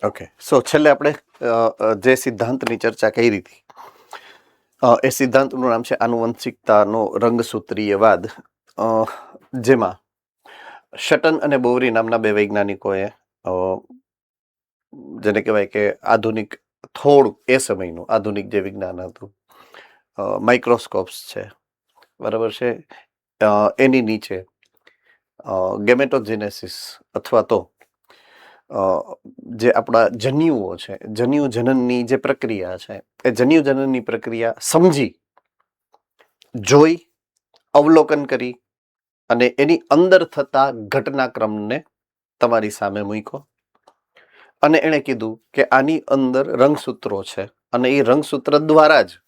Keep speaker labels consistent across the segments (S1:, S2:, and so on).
S1: Okay, સો છેલ્લે આપણે જે સિદ્ધાંતની ચર્ચા કરી હતી એ સિદ્ધાંતનું નામ છે આનુવંશિકતાનો રંગસૂત્રીયવાદ, જેમાં શટન અને બોવરી નામના બે વૈજ્ઞાનિકોએ જેને કહેવાય કે આધુનિક, થોડું એ સમયનું આધુનિક જે વિજ્ઞાન હતું, માઇક્રોસ્કોપ્સ છે, બરાબર છે, એની નીચે ગેમેટોજેનેસિસ અથવા તો જે આપણા જન્યુઓ છે, જન્યુ જનનની જે પ્રક્રિયા છે, એ જન્યુ જનનની પ્રક્રિયા સમજી, જોઈ, અવલોકન કરી અને એની અંદર થતા ઘટનાક્રમને તમારી સામે મૂક્યો અને એણે કીધું કે આની અંદર રંગસૂત્રો છે અને એ રંગસૂત્ર દ્વારા જ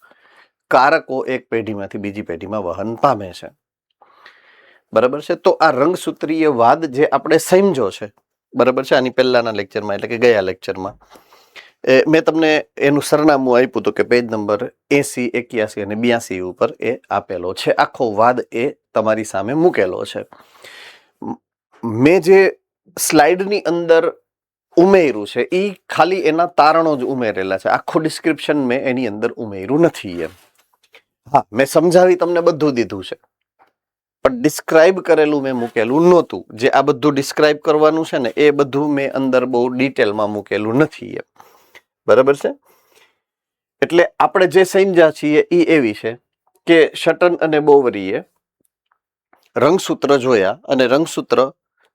S1: કારકો એક પેઢીમાંથી બીજી પેઢીમાં વહન પામે છે. બરાબર છે. તો આ રંગસૂત્રીયવાદ જે આપણે સમજો છે, બરાબર છે, આની પહેલાના લેક્ચરમાં એટલે કે ગયા લેક્ચરમાં મેં તમને એનું સરનામું આપ્યું હતું કે પેજ નંબર 80, 81 અને 82 ઉપર એ આપેલો છે. આખો વાદ એ તમારી સામે મૂકેલો છે. મેં જે સ્લાઇડની અંદર ઉમેર્યું છે એ ખાલી એના તારણો જ ઉમેરેલા છે, આખું ડિસ્ક્રિપ્શન મેં એની અંદર ઉમેર્યું નથી. એમ હા, મેં સમજાવી તમને બધું દીધું છે, પણ ડિસ્ક્રાઇબ કરેલું મેં મૂકેલું નહોતું. જે આ બધું ડિસ્ક્રાઇબ કરવાનું છે ને એ બધું મેં અંદર બહુ ડિટેલમાં મૂકેલું નથી. એમ બરાબર છે. એટલે આપણે જે સમજ્યા છીએ એ એવી છે કે શટન અને બોવરીએ રંગસૂત્ર જોયા અને રંગસૂત્ર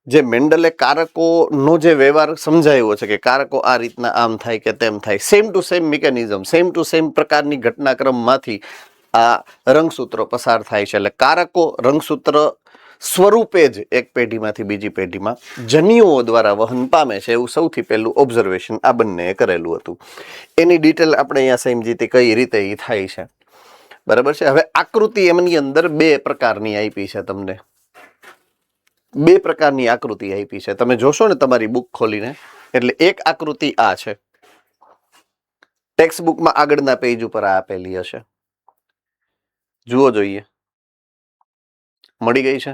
S1: જે મેન્ડલે કારકોનો જે વ્યવહાર સમજાવ્યો છે કે કારકો આ રીતના આમ થાય કે તેમ થાય, same to same mechanism, same to same પ્રકારની ઘટનાક્રમમાંથી આ રંગસૂત્રો પસાર થાય છે. એટલે કારકો રંગસૂત્ર સ્વરૂપે જ એક પેઢીમાંથી બીજી પેઢીમાં જન્યુઓ દ્વારા વહન પામે છે, એવું સૌથી પહેલું ઓબ્ઝર્વેશન આ બંનેએ કરેલું હતું. એની ડિટેલ આપણે અહીંયા સમજી હતી કઈ રીતે એ થાય છે. બરાબર છે. હવે આકૃતિ એમની અંદર બે પ્રકારની આપી છે. તમને બે પ્રકારની આકૃતિ આપી છે. તમે જોશો ને તમારી બુક ખોલીને, એટલે એક આકૃતિ આ છે, ટેક્સ્ટ બુકમાં આગળના પેજ ઉપર આ આપેલી હશે, જુઓ જોઈએ, મળી ગઈ છે.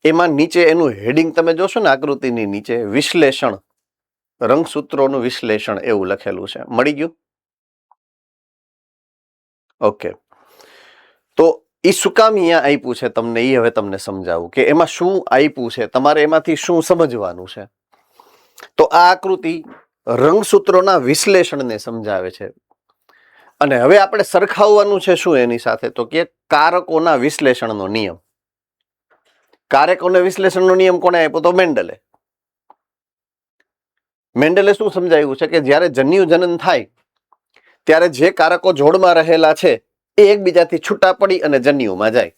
S1: એમાં નીચે એનું હેડિંગ તમે જોશો ને, આકૃતિની નીચે વિશ્લેષણ, રંગસૂત્રોનું વિશ્લેષણ એવું લખેલું છે. મળી ગયું? ઓકે. તો એ શું કામ અહીંયા આપ્યું છે તમને, એ હવે તમને સમજાવું કે એમાં શું આપ્યું છે, તમારે એમાંથી શું સમજવાનું છે. તો આ આકૃતિ રંગસૂત્રોના વિશ્લેષણને સમજાવે છે. અને હવે આપણે સરખાવવાનું છે શું એની સાથે, તો કે કારકોના વિશ્લેષણનો નિયમ. કારકોના વિશ્લેષણનો નિયમ કોને આપ્યો? તો મેન્ડલે. મેન્ડલે શું સમજાવ્યું છે કે જ્યારે જન્યુ જનન થાય ત્યારે જે કારકો જોડમાં રહેલા છે એ એકબીજાથી છૂટા પડી અને જન્યુમાં જાય.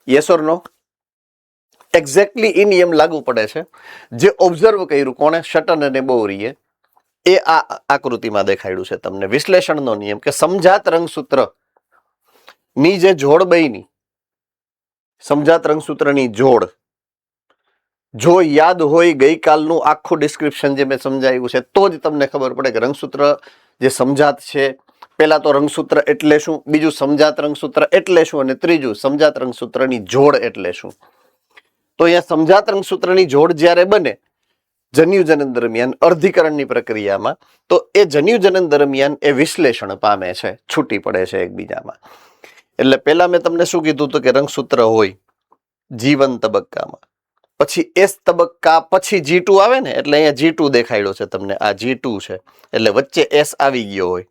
S1: Yes or no? એક્ઝેક્ટલી એ નિયમ લાગુ પડે છે જે ઓબ્ઝર્વ કર્યું કોણે? શટન અને બોવરીએ. એ આ આકૃતિમાં દેખાડ્યું છે તમને. વિશ્લેષણનો નિયમ કે સમજાત રંગસૂત્ર ની જે જોડ બની, સમજાત રંગસૂત્રની જોડ, જો યાદ હોય ગઈકાલનું આખું ડિસ્ક્રિપ્શન જે મેં સમજાવ્યું છે, તો જ તમને ખબર પડે કે રંગસૂત્ર જે સમજાત છે, પહેલા તો રંગસૂત્ર એટલે શું, બીજું સમજાત રંગસૂત્ર એટલે શું, અને ત્રીજું સમજાત રંગસૂત્રની જોડ એટલે શું. તો અહીંયા સમજાત રંગસૂત્રની જોડ જ્યારે બને જન્યુજનન દરમિયાન અર્ધીકરણની પ્રક્રિયામાં, તો એ જન્યુજનન દરમિયાન એ વિશ્લેષણ પામે છે, છૂટી પડે છે એકબીજામાં. એટલે પહેલા મેં તમને શું કીધું હતું કે રંગસૂત્ર હોય G1 તબક્કામાં, પછી S તબક્કા પછી G2 આવે ને, એટલે અહીંયા G2 દેખાડ્યો છે તમને, આ G2 છે, એટલે વચ્ચે S આવી ગયો હોય.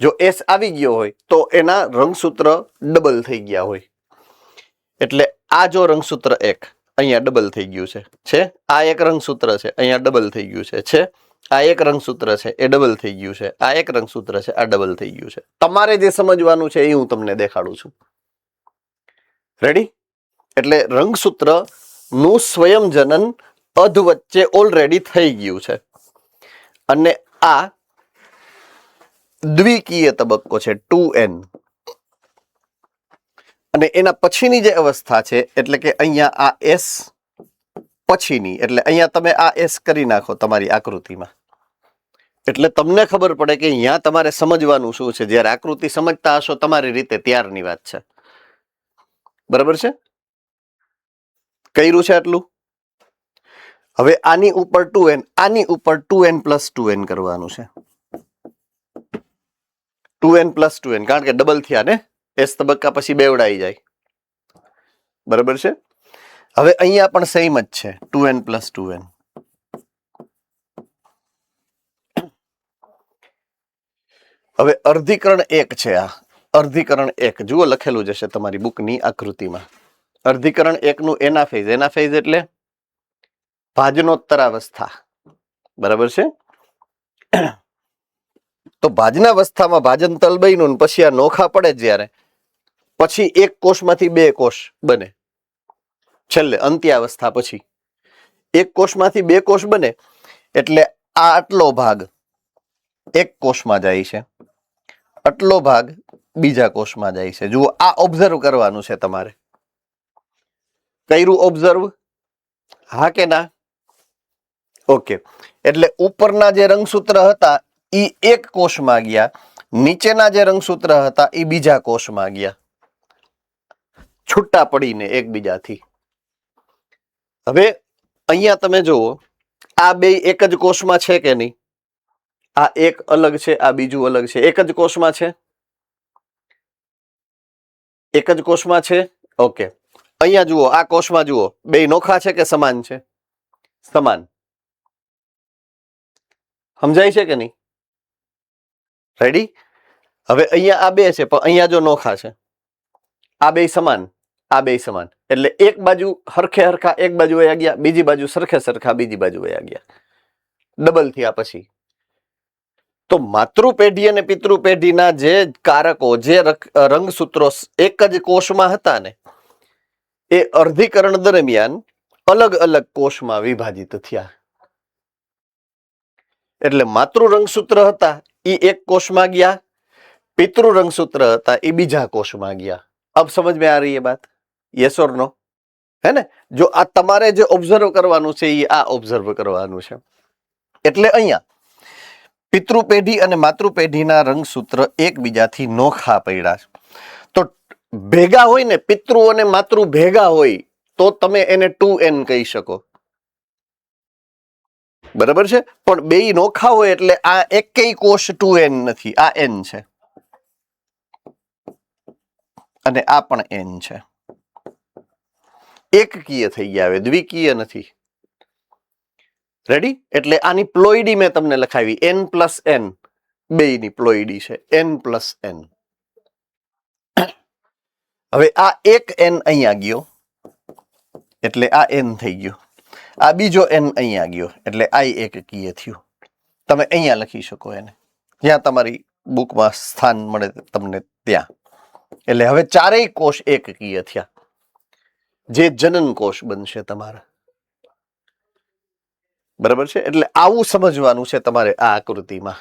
S1: જો S આવી ગયો હોય તો એના રંગસૂત્ર ડબલ થઈ ગયા હોય. એટલે આ જો રંગસૂત્ર એક અહીંયા ડબલ થઈ ગયું છે, આ એક રંગસૂત્ર છે અહીંયા ડબલ થઈ ગયું છે, આ એક રંગસૂત્ર છે એ ડબલ થઈ ગયું છે, આ એક રંગસૂત્ર છે આ ડબલ થઈ ગયું છે. તમારે જે સમજવાનું છે એ હું તમને દેખાડું છું. રેડી? એટલે રંગસૂત્ર નું સ્વયંજનન અધ વચ્ચે ઓલરેડી થઈ ગયું છે અને આ દ્વિકીય તબક્કો છે 2n. અને એના પછીની જે અવસ્થા છે એટલે કે અહીંયા આ S પછીની, એટલે અહીંયા તમે આ S કરી નાખો તમારી આકૃતિમાં, એટલે તમને ખબર પડે કે અહીંયા તમારે સમજવાનું શું છે. જ્યારે આકૃતિ સમજતા હશો તમારી રીતે ત્યારની વાત છે. બરાબર છે? કર્યું છે આટલું? હવે આની ઉપર 2n, આની ઉપર 2n + 2n કરવાનું છે. 2n + 2n, કારણ કે ડબલ થયા ને, s તબક્કા પછી બેવડાઈ જાય. બરાબર છે. હવે અહીંયા પણ સેમ જ છે, 2n + 2n. હવે અર્ધીકરણ 1 છે. આ અર્ધીકરણ 1 જુઓ, લખેલું જશે તમારી બુકની આકૃતિમાં. અર્ધીકરણ 1 નું એનાફેઝ. એનાફેઝ એટલે ભાજનોત્તરાવસ્થા. બરાબર છે. તો ભાજનાવસ્થામાં ભાજન તલ બન્યું ને પછી આ નોખા પડે જ્યારે, પછી એક કોષમાંથી બે કોષ બને. છેલ્લે અંત્યાવસ્થા પછી એક કોષમાંથી બે કોષ બને એટલે આ આટલો ભાગ એક કોષમાં જાય છે, આટલો ભાગ બીજા કોષમાં જાય છે. જુઓ, આ ઓબ્ઝર્વ કરવાનું છે તમારે. કર્યું ઓબ્ઝર્વ? હા કે ના? ઓકે. એટલે ઉપરના જે રંગસૂત્ર હતા એ એક કોષમાં ગયા, નીચેના જે રંગસૂત્ર હતા એ બીજા કોષમાં ગયા, છૂટા પડીને એકબીજાથી. હવે અહીંયા તમે જુઓ, આ બે એક જ કોષમાં છે કે નહીં? આ એક અલગ છે, આ બીજું અલગ છે. એક જ કોષમાં છે? એક જ કોષમાં છે. ઓકે. અહીંયા જુઓ, આ કોષમાં જુઓ, બે નોખા છે કે સમાન છે? સમાન. સમજાય છે કે નહીં? રેડી? હવે અહીંયા આ બે છે, પણ અહીંયા જો નોખા છે. આ બે સમાન, આ બે સમાન. એટલે એક બાજુ હરખે હરખા એક બાજુ વયા ગયા, બીજી બાજુ સરખે સરખા બીજી બાજુ વયા ગયા. ડબલ થયા પછી. તો માતૃ પેઢી અને પિતૃ પેઢીના જે કારકો, જે રંગસૂત્રો એક જ કોષમાં હતા ને, એ અર્ધીકરણ દરમિયાન અલગ અલગ કોષમાં વિભાજિત થયા. એટલે માતૃ રંગસૂત્ર હતા એ એક કોષમાં ગયા, પિતૃ રંगसूत्र હતા એ બીજા કોષમાં ગયા. अब समझ में आ रही है बात? यस और नो? है ने? जो आ તમારે જે ઓબ્ઝર્વ કરવાનું છે એ આ ઓબ્ઝર્વ કરવાનું છે. એટલે અહીંયા પિતૃ પેઢી અને માતૃ પેઢીના રંગસૂત્ર એકબીજાથી નોખા પડ્યા છે. તો ભેગા હોય ને, પિતૃ અને માતૃ ભેગા હોય તો તમે એને 2n કહી શકો. બરાબર છે. પણ બેય નોખા હોય એટલે આ એકેય કોષ 2n નથી, આ n છે. અને આ પણ n છે. એકકીય થઈ ગયા, હવે દ્વિકીય નથી. રેડી? એટલે આની પ્લોઈડી મેં તમને લખાવી, n+n. બેયની પ્લોઈડી છે n+n. હવે આ એક n અહીંયા ગયો એટલે આ n થઈ ગયો. આ બીજો n અહીંયા ગયો એટલે આ એકકીય થયું. તમે અહીંયા લખી શકો એને, જ્યાં તમારી બુકમાં સ્થાન મળે તમને ત્યાં. એટલે હવે ચારેય કોષ એકકીય થયા, જે જનન કોષ બનશે તમારા. બરાબર છે. એટલે આવું સમજવાનું છે તમારે આ આકૃતિમાં.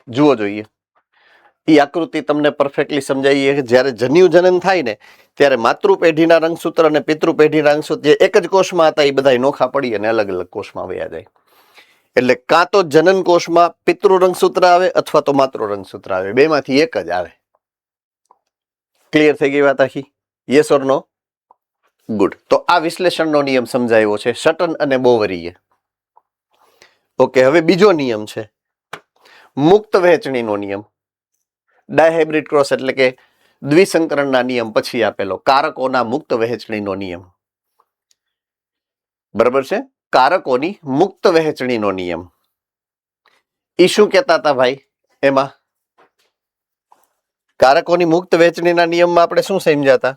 S1: જુઓ જોઈએ, એ આકૃતિ તમને પરફેક્ટલી સમજાઈએ કે જ્યારે જન્યુ જનન થાય ને ત્યારે માતૃ પેઢીના રંગસૂત્ર અને પિતૃ પેઢીના રંગસૂત્ર જે એક જ કોષમાં હતા એ બધા નોખા પડી અને અલગ અલગ કોષમાં વયા જાય. એટલે કાં તો જનન કોષમાં પિતૃ રંગસૂત્ર આવે અથવા તો માતૃ રંગસૂત્ર આવે, બેમાંથી એક જ આવે. ક્લિયર થઈ ગઈ વાત આખી? Yes or no? ગુડ. તો આ વિશ્લેષણનો નિયમ સમજાયો છે સટન અને બોવરીએ. ઓકે. હવે બીજો નિયમ છે મુક્ત વહેંચણીનો નિયમ. ડાયહાઇબ્રિડ ક્રોસ એટલે કે દ્વિસંકરણના નિયમ પછી આપેલો કારકોના મુક્ત વહેંચણીનો નિયમ. બરાબર છે. કારકોની મુક્ત વહેંચણીનો નિયમ. ઈ શું કહેતા હતા ભાઈ? એમાં કારકોની મુક્ત વહેંચણીના નિયમમાં આપણે શું સમજ્યા હતા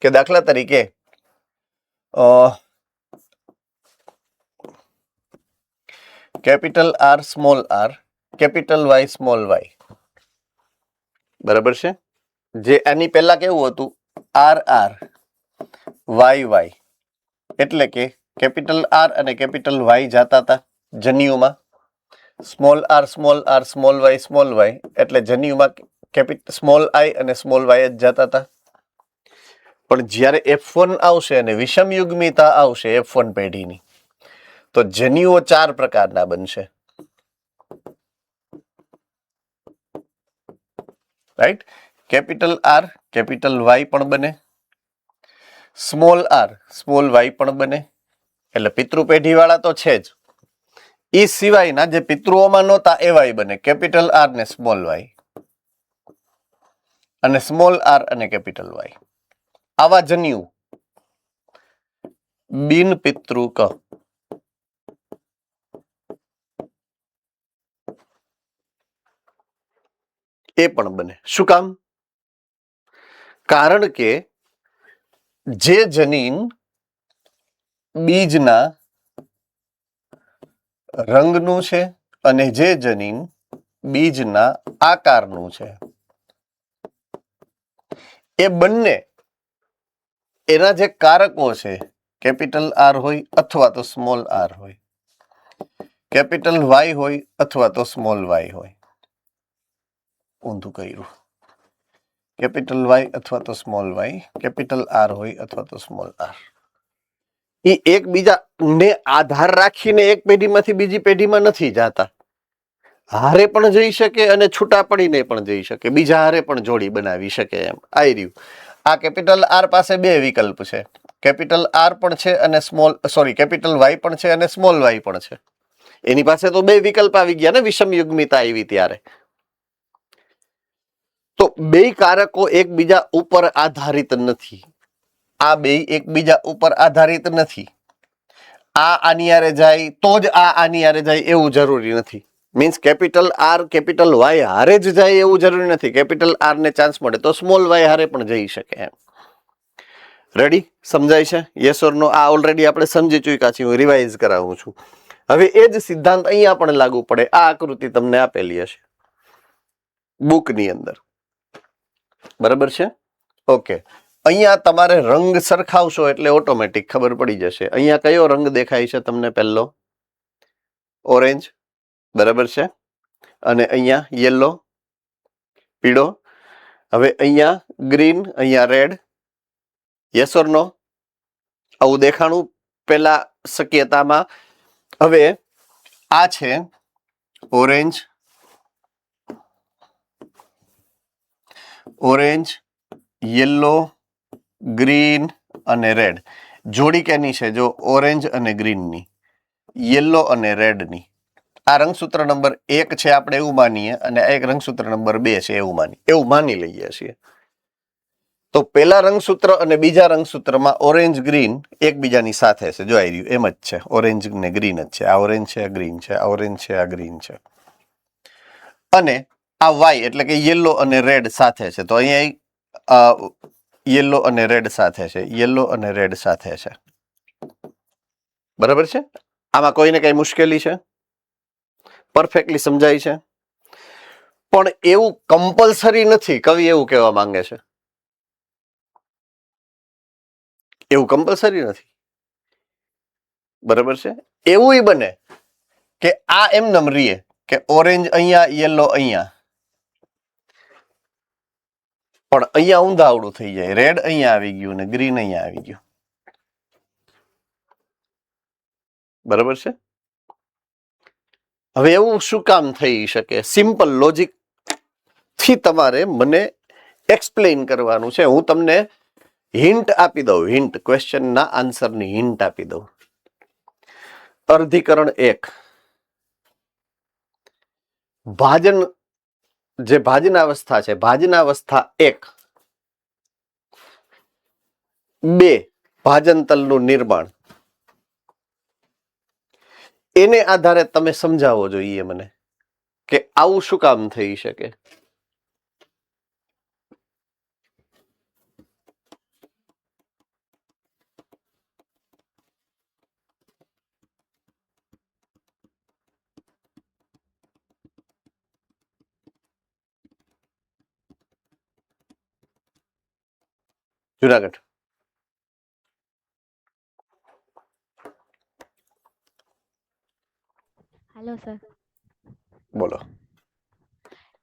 S1: કે દાખલા તરીકે capital R small r, capital Y small y. બરાબર છે. જે આની પહેલા કેવું હતું? RR YY. એટલે કે કેપિટલ R અને કેપિટલ Y જાતા હતા જન્યુમાં, small r small y small y. એટલે જન્યુમાં સ્મોલ I અને સ્મોલ y જ જાતા હતા. પણ જ્યારે F1 આવશે અને વિષમ યુગ્મિતા આવશે F1 પેઢીની, તો જન્યુઓ 4 પ્રકારના બનશે. Right. Capital R capital Y પણ બને, સ્મોલ આર સ્મોલ વાય પણ બને. એટલે પિતૃ પેઢી વાળા તો છે જ, એ સિવાયના જે પિતૃઓમાં નહોતા એવાય બને, કેપિટલ આર ને સ્મોલ વાય, અને સ્મોલ આર અને કેપિટલ વાય. આવા જન્યુ બિન પિતૃક એ પણ બને. શું કામ? કારણ કે જે જનીન બીજના રંગનું છે અને જે જનીન બીજના આકારનું છે, એ બંને એના જે કારકો છે, કેપિટલ આર હોય અથવા તો સ્મોલ આર હોય, કેપિટલ વાય હોય અથવા તો સ્મોલ વાય હોય. ઊંધું કર્યું. કેપિટલ વાય અથવા તો સ્મોલ વાય, કેપિટલ આર હોય અથવા તો સ્મોલ આર, એ એકબીજાને આધાર રાખીને એક પેઢીમાંથી બીજી પેઢીમાં નથી જાતા. હારે પણ જઈ શકે અને છૂટા પડીને પણ જઈ શકે, બીજા હારે પણ જોડી બનાવી શકે. એમ આઈ રહ્યું. આ કેપિટલ આર પાસે બે વિકલ્પ છે, કેપિટલ આર પણ છે અને કેપિટલ વાય પણ છે અને સ્મોલ વાય પણ છે. એની પાસે તો બે વિકલ્પ આવી ગયા ને વિષમ યુગ્મિતા આવી ત્યારે. તો બે કારકો એકબીજા ઉપર આધારિત નથી. આ બે એકબીજા ઉપર આધારિત નથી. આ આની હારે જાય તો જ આ આની હારે જાય એવું જરૂરી નથી. Means capital R capital Y હારે જ જાય એવું જરૂરી નથી. કેપિટલ આર ને ચાન્સ મળે તો સ્મોલ વાય હારે પણ જઈ શકે. એમ રેડી? સમજાય છે? યસ ઓર નો? આ ઓલરેડી આપણે સમજી ચૂક્યા છીએ, હું રિવાઇઝ કરાવું છું. હવે એ જ સિદ્ધાંત અહીંયા પણ લાગુ પડે. આ આકૃતિ તમને આપેલી હશે બુકની અંદર, બરાબર છે? ઓકે. અહીંયા તમારે રંગ સરખાવશો એટલે ઓટોમેટિક ખબર પડી જશે. અહીંયા કયો રંગ દેખાય છે તમને? પહેલો ઓરેન્જ, બરાબર છે, અને અહીંયા યલો પીળો, હવે અહીંયા ગ્રીન, અહીંયા રેડ. યસ ઓર નો? આવું દેખાણું પેલા શક્યતામાં. હવે આ છે ઓરેન્જ, ઓરેન્જ, યલો, ગ્રીન અને રેડ. જોડી કેની છે? જો ઓરેન્જ અને ગ્રીનની, યલો અને રેડની. આ રંગસૂત્ર નંબર 1 છે આપણે એવું માનીએ, અને આ એક રંગસૂત્ર નંબર 2 છે એવું માની લઈએ છીએ. તો પેલા રંગસૂત્ર અને બીજા રંગસૂત્રમાં ઓરેન્જ ગ્રીન એકબીજાની સાથે છે. જો આવી રહ્યું એમ જ છે, ઓરેન્જ ને ગ્રીન જ છે. આ ઓરેન્જ છે, આ ગ્રીન છે, આ ઓરેન્જ છે, આ ગ્રીન છે. અને આ વાય એટલે કે યલો અને રેડ સાથે છે. તો અહીંયા યલો અને રેડ સાથે છે, યલો અને રેડ સાથે છે. બરાબર છે? આમાં કોઈને કઈ મુશ્કેલી છે? પરફેક્ટલી સમજાય છે? પણ એવું કમ્પલસરી નથી. કવિ એવું કહેવા માંગે છે, એવું કમ્પલસરી નથી. બરાબર છે? એવું બને કે આ એમનેમ રીએ કે ઓરેન્જ અહીંયા, યલો અહીંયા, પણ અહીંયા ઊંધાવડું થઈ જાય. રેડ અહીંયા આવી ગયું ને ગ્રીન અહીંયા આવી ગયું. બરાબર છે? હવે એવું શું કામ થઈ શકે? સિમ્પલ લોજિક થી તમારે મને એક્સપ્લેન કરવાનું છે. હું તમને હિન્ટ આપી દઉં, હિન્ટ, ક્વેશ્ચનના આન્સરની હિન્ટ આપી દઉં. અર્ધીકરણ 1, ભાજન, જે ભાજનાવસ્થા છે, ભાજનાવસ્થા 1, 2 ભાજનતલનું નિર્માણ. એને આધારે તમે સમજાવવો જોઈએ મને કે આવું શું કામ થઈ શકે. જુનાગઢ.
S2: Hello sir.
S1: બોલો.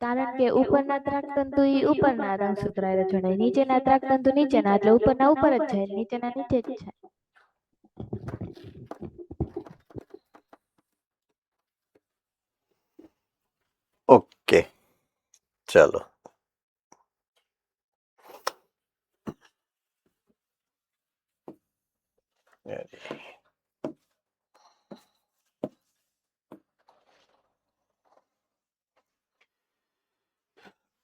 S2: કારણ કે ઉપરના ત્રાકતંતુ ઈ ઉપરના રંગસૂત્ર હારે જોડાય, નીચેના ત્રાકતંતુ નીચેના, એટલે ઉપરના ઉપર જ જાય, નીચેના નીચે જ જાય.
S1: ઓકે, ચાલો.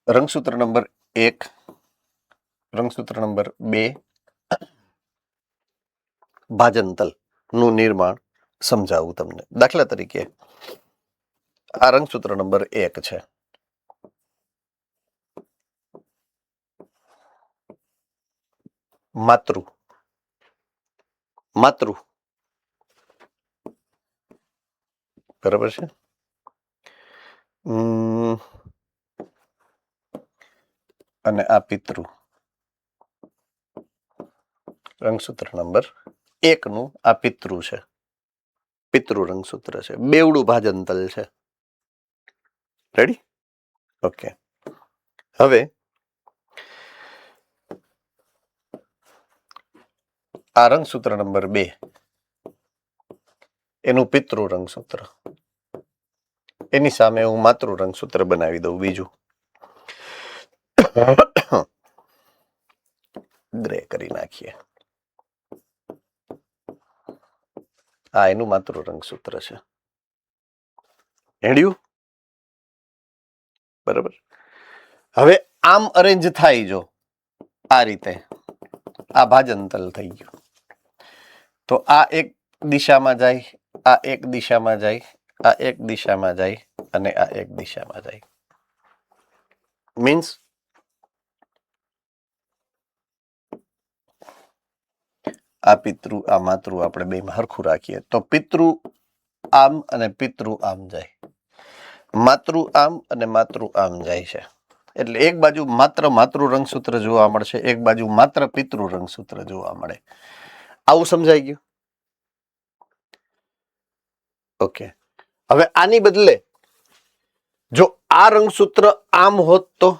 S1: રંગસૂત્ર નંબર 1, રંગસૂત્ર નંબર 2, ભાજનતલ નું નિર્માણ સમજાવું તમને. દાખલા તરીકે આ રંગસૂત્ર નંબર 1 છે. માતૃ માતૃ બરાબર છે. અને આ પિતૃ. રંગસૂત્ર નંબર 1 નું આ પિતૃ છે. પિતૃ રંગસૂત્ર છે. બેવડું ભાજનતલ છે. રેડી? ઓકે. હવે આ રંગસૂત્ર નંબર 2 એનું પિતૃ રંગસૂત્ર, એની સામે હું માતૃ રંગસૂત્ર બનાવી દઉં બીજું. ગ્રે કરી નાખીએ. આ એનું માતૃ રંગસૂત્ર છે. હેડ્યું? બરાબર. હવે આમ અરેન્જ થાય જો આ રીતે, આ ભાજનતલ થઈ ગયું, તો આ એક દિશામાં જાય, આ એક દિશામાં જાય, આ એક દિશામાં જાય અને આ એક દિશામાં જાય. મીન્સ આ પિતૃ આ માતૃ આપણે બેમાં હરખું રાખીએ તો પિતૃ આમ અને પિતૃ આમ જાય, માતૃ આમ અને માતૃ આમ જાય છે. એટલે એક બાજુ માત્ર માતૃ રંગસૂત્ર જોવા મળશે, એક બાજુ માત્ર પિતૃ રંગસૂત્ર જોવા મળે. આવું સમજાઈ ગયું? ઓકે. હવે આની બદલે જો આ રંગસૂત્ર આમ હોત તો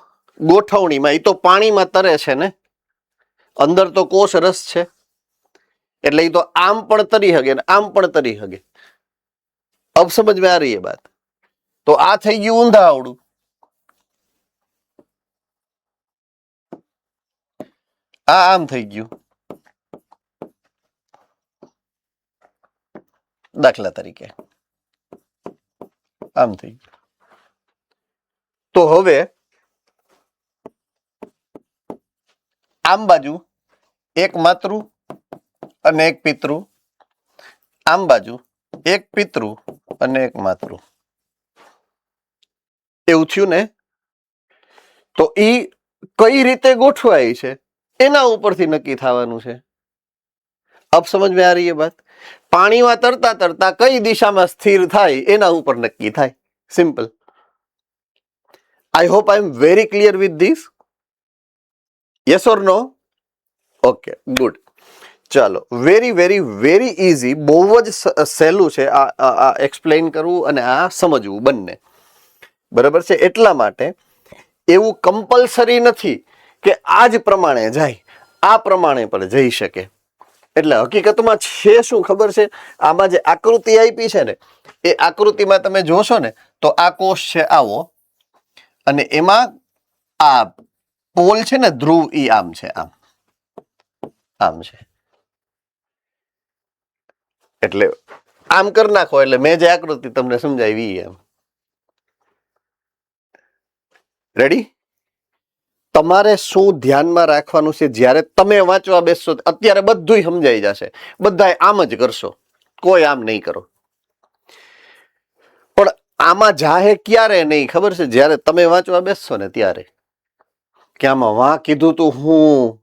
S1: ગોઠવણીમાં, એ તો પાણીમાં તરે છે ને, અંદર તો કોષ રસ છે, એટલે એ તો આમ પણ તરી હગે ને આમ પણ તરી હગે. અબ સમજ में आ रही है बात? તો આ થઈ ગયું ઊંધા આવડું. આ આમ થઈ ગયું. દાખલા તરીકે આમ થઈ ગયું. તો હવે આમ બાજુ એક માતૃ અને એક પિતૃ, આમ બાજુ એક પિતૃ અને એક માતૃ. એવું થયું ને? તો ઈ કઈ રીતે ગોઠવાય છે એના ઉપરથી નક્કી થવાનું છે. અબ સમજ में आ रही है बात? પાણીમાં તરતા તરતા કઈ દિશામાં સ્થિર થાય એના ઉપર નક્કી થાય. Simple. I hope I am very clear with this. Yes or no? Okay, good. ચાલો, વેરી વેરી વેરી ઇઝી, બહુ જ સહેલું છે આ એક્સપ્લેન કરવું અને આ સમજવું બંને. બરાબર છે? એટલા માટે એવું કમ્પલસરી નથી કે આ જ પ્રમાણે જાય, આ પ્રમાણે પણ જઈ શકે. એટલે હકીકતમાં છે શું ખબર છે? આમાં જે આકૃતિ આપી છે ને, એ આકૃતિમાં તમે જોશો ને તો આ કોષ છે આવો, અને એમાં આ પોલ છે ને, ધ્રુવ, ઈ આમ છે, આમ આમ છે. એટલે આમ કરી નાખો એટલે મેં જે આકૃતિ તમને સમજાવી એમ. રેડી? તમારે શું ધ્યાનમાં રાખવાનું છે જ્યારે તમે વાંચવા બેસશો? અત્યારે બધું સમજાઈ જશે, બધા આમ જ કરશો, કોઈ આમ નહીં કરો. પણ આમાં જાહે ક્યારે નહીં ખબર છે? જ્યારે તમે વાંચવા બેસશો ને ત્યારે, કે આમાં વાં કીધું તું હું,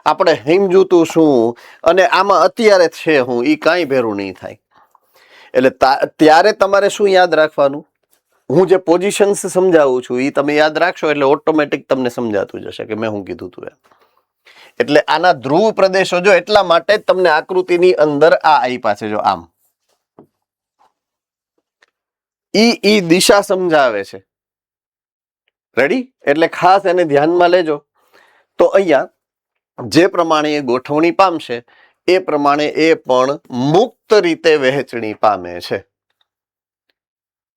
S1: આપણે સમજ્યું તું શું, અને આમાં અત્યારે છે હું, એ કાંઈ ભેરું નહીં થાય. એટલે ત્યારે તમારે શું યાદ રાખવાનું? હું જે પોઝિશન્સ સમજાવું છું એ તમે યાદ રાખશો એટલે ઓટોમેટિક તમને સમજાતું જશે કે મેં હું કીધું તું એમ. એટલે આના ધ્રુવ પ્રદેશો જો એટલા માટે જ તમને આકૃતિની અંદર આ આપ્યા છે, જો આમ. ઈ દિશા સમજાવે છે. રેડી? એટલે ખાસ એને ધ્યાનમાં લેજો. તો અહીંયા જે પ્રમાણે એ ગોઠવણી પામશે એ પ્રમાણે એ પણ મુક્ત રીતે વહેંચણી પામે છે.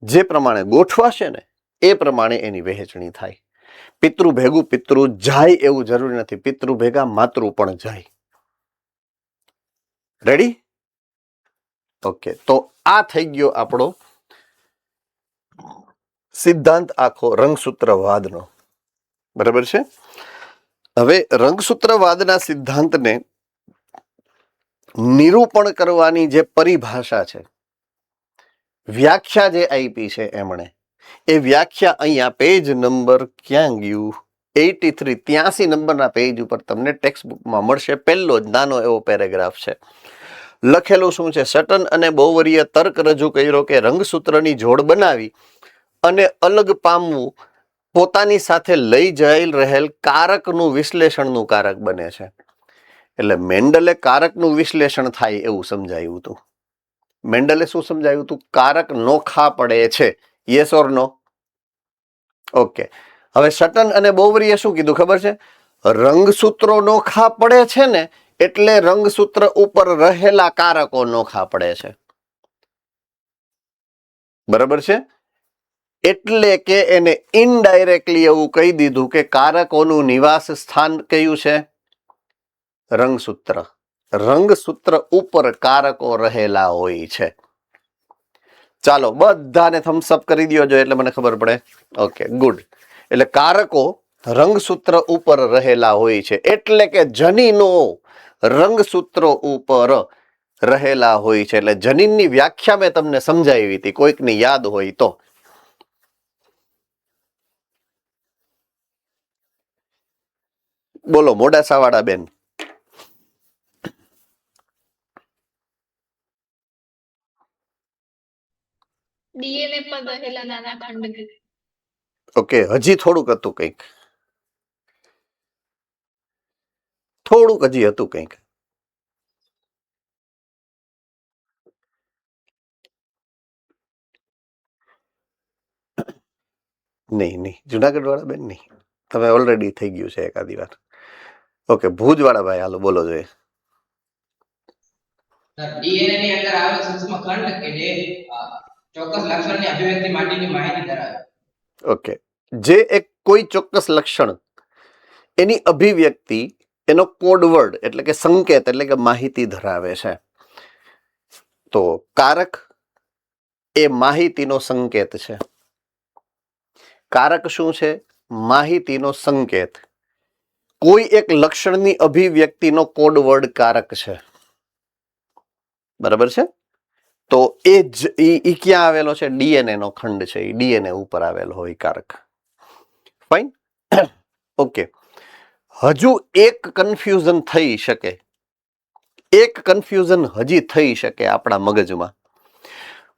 S1: જે પ્રમાણે ગોઠવાશે ને એ પ્રમાણે એની વહેંચણી થાય. પિતૃ ભેગું પિતૃ જાય એવું જરૂરી નથી, પિતૃ ભેગા માતૃ પણ જાય. રેડી? ઓકે, તો આ થઈ ગયો આપણો સિદ્ધાંત આખો રંગસૂત્રવાદનો. બરાબર છે. હવે રંગસૂત્રવાદના સિદ્ધાંતને નિરૂપણ કરવાની જે પરિભાષા છે, વ્યાખ્યા જે આપી છે એમણે, એ વ્યાખ્યા અહીંયા પેજ નંબર ક્યાં ગયું, 83, 83 નંબરના પેજ ઉપર તમને ટેક્સ્ટ બુકમાં મળશે. પહેલો જ નાનો એવો પેરેગ્રાફ છે. લખેલું શું છે? સટન અને બોવરીએ તર્ક રજૂ કર્યો કે રંગસૂત્રની જોડ બનાવી અને અલગ પામવું પોતાની સાથે લઈ જઈ રહેલ કારકનું વિશ્લેષણનું કારક બને છે. એટલે મેન્ડલે કારકનું વિશ્લેષણ થાય એવું સમજાયું હતું. મેન્ડલે શું સમજાયું હતું? કારક નોખા પડે છે. Yes or no? ઓકે. હવે સટન અને બોવરીએ શું કીધું ખબર છે? રંગસૂત્રો નોખા પડે છે ને એટલે રંગસૂત્ર ઉપર રહેલા કારકો નોખા પડે છે. બરાબર છે. એટલે કે એને ઇનડાયરેક્ટલી એવું કહી દીધું કે કારકોનું નિવાસ સ્થાન કયું છે? રંગસૂત્ર. રંગસૂત્ર ઉપર કારકો રહેલા હોય છે. ચાલો બધાને થમ્સ અપ કરી દો જો એટલે મને ખબર પડે. Okay, good. એટલે કારકો રંગસૂત્ર ઉપર રહેલા હોય છે. એટલે કે જનીનો રંગસૂત્રો ઉપર રહેલા હોય છે. એટલે જનીનની વ્યાખ્યા મેં તમને સમજાવી હતી, કોઈકની યાદ હોય તો. બોલો મોડાસાવાળા બેન.
S3: ડીએનએ પર રહેલા નાના ખંડ.
S1: ઓકે, હજી થોડુંક હતું કંઈક, થોડુંક હજી હતું કંઈક. નહીં, જુનાગઢ વાળા બેન નહીં, તમે ઓલરેડી થઈ ગયું છે એકાદી વાર. ઓકે, ભુજ વાળા ભાઈ હાલો બોલો જોઈએ.
S4: ડીએનએ ની અંદર આવેલો સૂક્ષ્મ ખંડ કે જે ચોક્કસ લક્ષણની અભિવ્યક્તિ માટેની માહિતી ધરાવે.
S1: ઓકે, જે એક કોઈ ચોક્કસ લક્ષણ, એની અભિવ્યક્તિ, એનો કોડવર્ડ એટલે કે સંકેત એટલે કે માહિતી ધરાવે છે. તો કારક એ માહિતીનો સંકેત છે. કારક શું છે? માહિતીનો સંકેત. કોઈ એક લક્ષણની અભિવ્યક્તિનો કોડવર્ડ કારક છે. બરાબર છે. તો એ જ ઈ ક્યાં આવેલો છે? ડીએનએ નો ખંડ છે. એ ડીએનએ ઉપર આવેલો હોય કારક. ફાઇન. ઓકે, હજુ એક કન્ફ્યુઝન થઈ શકે, એક કન્ફ્યુઝન હજી થઈ શકે આપણા મગજમાં.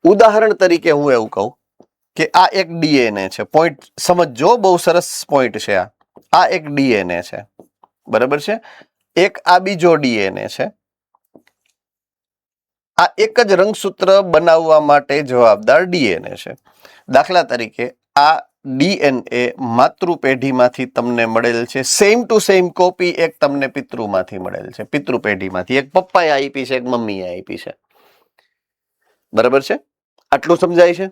S1: ઉદાહરણ તરીકે હું એવું કહું કે આ એક ડીએનએ છે. પોઈન્ટ સમજો, બહુ સરસ પોઈન્ટ છે. આ એક ડીએનએ છે. બરાબર છે. એક આ બીજો ડીએનએ છે. આ એક જ રંગસૂત્ર બનાવવા માટે જવાબદાર ડીએનએ છે. દાખલા તરીકે આ ડીએનએ માતૃ પેઢીમાંથી તમને મળેલ છે. સેમ ટુ સેમ કોપી એક તમને પિતૃમાંથી મળેલ છે. પિતૃ પેઢીમાંથી એક પપ્પાએ આપી છે, એક મમ્મીએ આપી છે. બરાબર છે. આટલું સમજાય છે.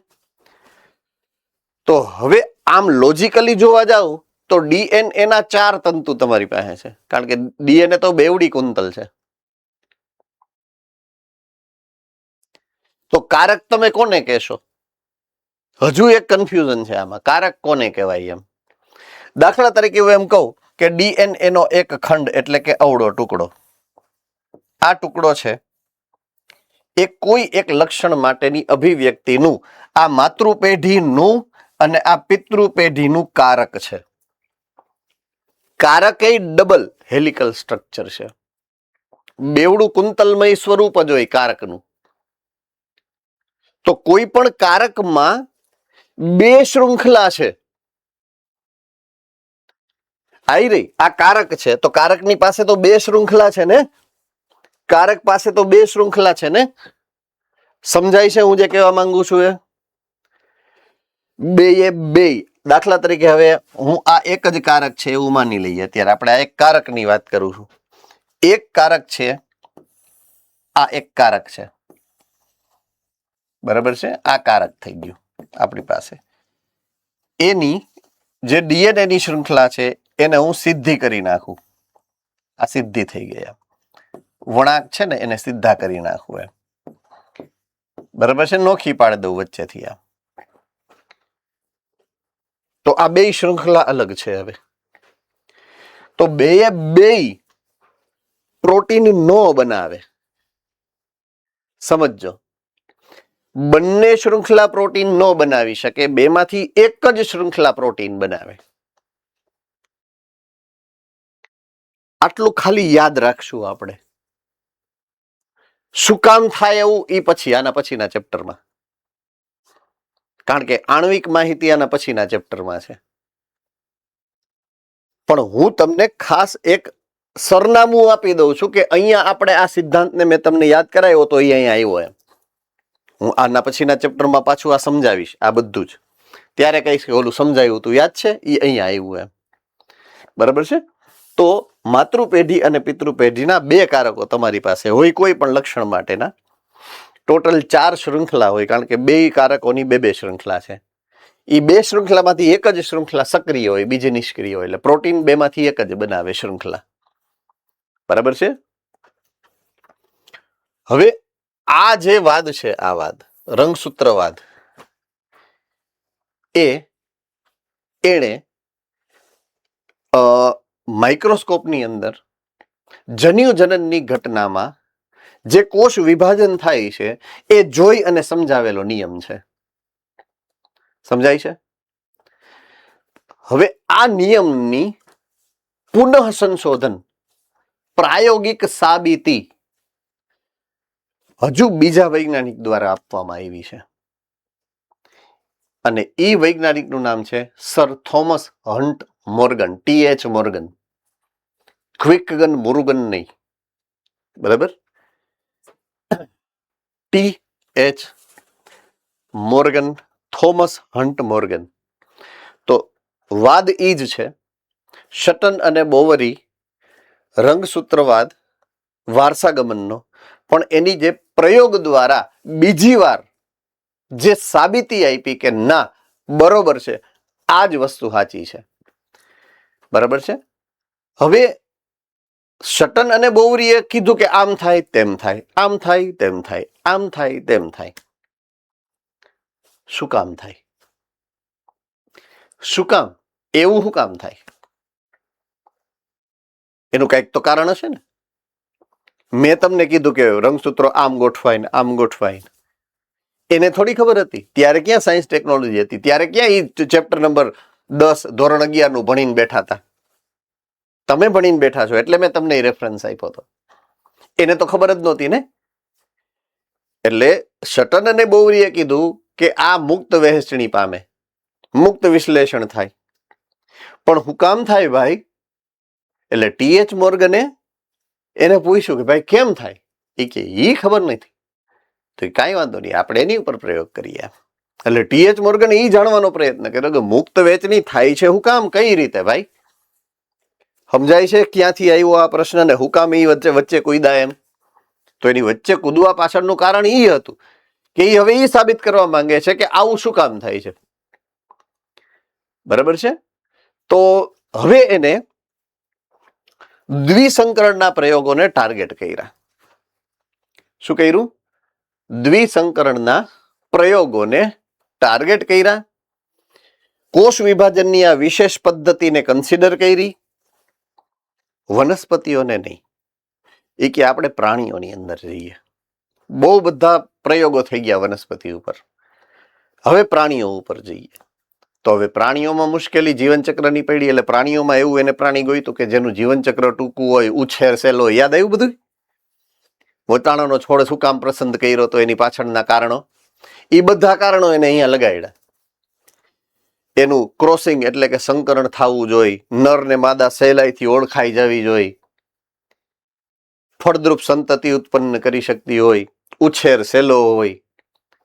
S1: તો હવે આમ લોજિકલી જોવા જાવ તો ડીએનએ ના 4 તંતુ તમારી પાસે છે, કારણ કે ડીએનએ તો બેવડી કુંતલ છે. તો કારક તમે કોને કહેશો? હજુ એક કન્ફ્યુઝન છે આમાં. કારક કોને કહેવાય એમ. દાખલા તરીકે હું એમ કહું કે ડીએનએ નો એક ખંડ એટલે કે અવળો ટુકડો, આ ટુકડો છે એ કોઈ એક લક્ષણ માટેની અભિવ્યક્તિનું, આ માતૃ પેઢીનું અને આ પિતૃ પેઢીનું કારક છે. કારક એ ડબલ હેલિકલ સ્ટ્રક્ચર છે. બેવડું કુંતલમય સ્વરૂપ જ હોય કારકનું. તો કોઈ પણ કારકમાં 2 શૃંખલા છે. આઈ રહી, આ કારક છે તો કારકની પાસે તો 2 શૃંખલા છે ને. કારક પાસે તો 2 શૃંખલા છે ને. સમજાય છે હું જે કહેવા માંગુ છું એ? બે. દાખલા તરીકે હવે હું આ એક જ કારક છે એવું માની લઈએ. અત્યારે આપણે આ એક કારકની વાત કરું છું. એક કારક છે, આ એક કારક છે. બરાબર છે. આ કારક થઈ ગયું આપણી પાસે. એની જે ડીએનએ ની શૃંખલા છે એને હું સીધી કરી નાખું. આ સીધી થઈ ગયા. વળાંક છે ને એને સીધા કરી નાખવું એમ. બરાબર છે, નોખી પાડી દઉં વચ્ચેથી આ. તો આ બે શૃંખલા અલગ છે. હવે તો બે પ્રોટીન નો બનાવે. સમજો, બંને શૃંખલા પ્રોટીન નો બનાવી શકે, બેમાંથી એક જ શૃંખલા પ્રોટીન બનાવે. આટલું ખાલી યાદ રાખશું આપણે. શું કામ થાય એવું એ પછી આના પછીના ચેપ્ટરમાં, કારણ કે આણ્વિક માહિતી આના પછીના ચેપ્ટરમાં છે. પણ હું તમને ખાસ એક સરનામું આપી દઉં છું કે અહીંયા આપણે આ સિદ્ધાંતને મેં તમને યાદ કરાયો તો એ અહીંયા આવ્યો એમ. હું આના પછીના ચેપ્ટરમાં પાછું આ સમજાવીશ આ બધું જ. ત્યારે કહીશ કે ઓલું સમજાયું તું યાદ છે, એ અહીંયા આવ્યું એમ. બરાબર છે. તો માતૃ પેઢી અને પિતૃ પેઢીના બે કારકો તમારી પાસે હોય કોઈ પણ લક્ષણ માટેના. ટોટલ 4 શૃંખલા હોય, કારણ કે બે કારકોની બે શૃંખલા છે. એ બે શૃંખલામાંથી એક જ શૃંખલા સક્રિય હોય, બીજી નિષ્ક્રિય હોય. એટલે પ્રોટીન બેમાંથી એક જ બનાવે શૃંખલા. બરાબર છે. હવે આ જે વાદ છે, આ વાદ રંગસૂત્રવાદ, એણે માઇક્રોસ્કોપની અંદર જન્યુજનનની ઘટનામાં જે કોષ વિભાજન થાય છે એ જોઈ અને સમજાવેલો નિયમ છે. સમજાય છે? હવે આ નિયમની પુનઃ સંશોધન, પ્રાયોગિક સાબિતી હજુ બીજા વૈજ્ઞાનિક દ્વારા આપવામાં આવી છે. અને એ વૈજ્ઞાનિકનું નામ છે sir Thomas Hunt Morgan, TH Morgan. Quick gun Murugan નહીં. બરાબર? TH Morgan, Thomas Hunt Morgan. તો વાદ ઈ જ છે, શટન અને બોવરી રંગસૂત્રવાદ વારસાગમનનો, પણ એની જે પ્રયોગ દ્વારા બીજી વાર જે સાબિતી આપી કે ના બરોબર છે, આ જ વસ્તુ સાચી છે. બરાબર છે. હવે શટન અને બોવરીએ કીધું કે આમ થાય તેમ થાય, આમ થાય તેમ થાય, આમ થાય તેમ થાય. શું કામ થાય? શું કામ? એવું શું કામ થાય? એનું કઈક તો કારણ હશે ને. મેં તમને કીધું કે રંગસૂત્રો આમ ગોઠવાય ને આમ ગોઠવાય, એને થોડી ખબર હતી. ત્યારે ક્યાં સાયન્સ ટેકનોલોજી હતી? ત્યારે ક્યાં એ ચેપ્ટર નંબર 10 ધોરણ 11 નું ભણીને બેઠા હતા? તમે ભણીને બેઠા છો એટલે મેં તમને રેફરન્સ આપ્યો હતો. એને તો ખબર જ નહોતી ને. એટલે શટન અને બોવરીએ કીધું કે આ મુક્ત વહેંચણી પામે, મુક્ત વિશ્લેષણ થાય. પણ હું કામ થાય ભાઈ? એટલે TH મોર્ગને એને પૂછ્યું કે ભાઈ કેમ થાય? એ કે ઈ ખબર નથી. તો કાંઈ વાંધો નહીં, આપણે એની ઉપર પ્રયોગ કરીએ. એટલે TH મોર્ગન એ જાણવાનો પ્રયત્ન કર્યો કે મુક્ત વહેંચણી થાય છે હું કામ, કઈ રીતે ભાઈ? સમજાય છે ક્યાંથી આવ્યો આ પ્રશ્ન ને હું કામ એ વચ્ચે કૂદ્યા એમ? તો એની વચ્ચે કૂદવા પાછળનું કારણ એ હતું કે એ હવે એ સાબિત કરવા માંગે છે કે આવું શું કામ થાય છે. બરાબર છે. તો હવે એને દ્વિસંકરણના પ્રયોગોને ટાર્ગેટ કર્યા. શું કર્યું? દ્વિસંકરણના પ્રયોગોને ટાર્ગેટ કર્યા. કોષ વિભાજનની આ વિશેષ પદ્ધતિને કન્સિડર કરી, વનસ્પતિઓને નહીં. એ કે આપણે પ્રાણીઓની અંદર જઈએ. બહુ બધા પ્રયોગો થઈ ગયા વનસ્પતિ ઉપર, હવે પ્રાણીઓ ઉપર જઈએ. તો હવે પ્રાણીઓમાં મુશ્કેલી જીવનચક્રની પડી. એટલે પ્રાણીઓમાં એવું એને પ્રાણી ગોઈતું કે જેનું જીવનચક્ર ટૂંકું હોય, ઉછેર સહેલો. યાદ આવ્યું બધું? વટાણાનો છોડ શું કામ પસંદ કર્યો તો એની પાછળના કારણો, એ બધા કારણો એને અહીંયા લગાડ્યા. એનું ક્રોસિંગ એટલે કે સંકરણ થવું જોઈએ, નર ને માદા સહેલાઈથી ઓળખાઈ જવી જોઈએ, ફળદ્રુપ સંતતિ ઉત્પન્ન કરી શકતી હોય, ઉછેર સહેલો હોય,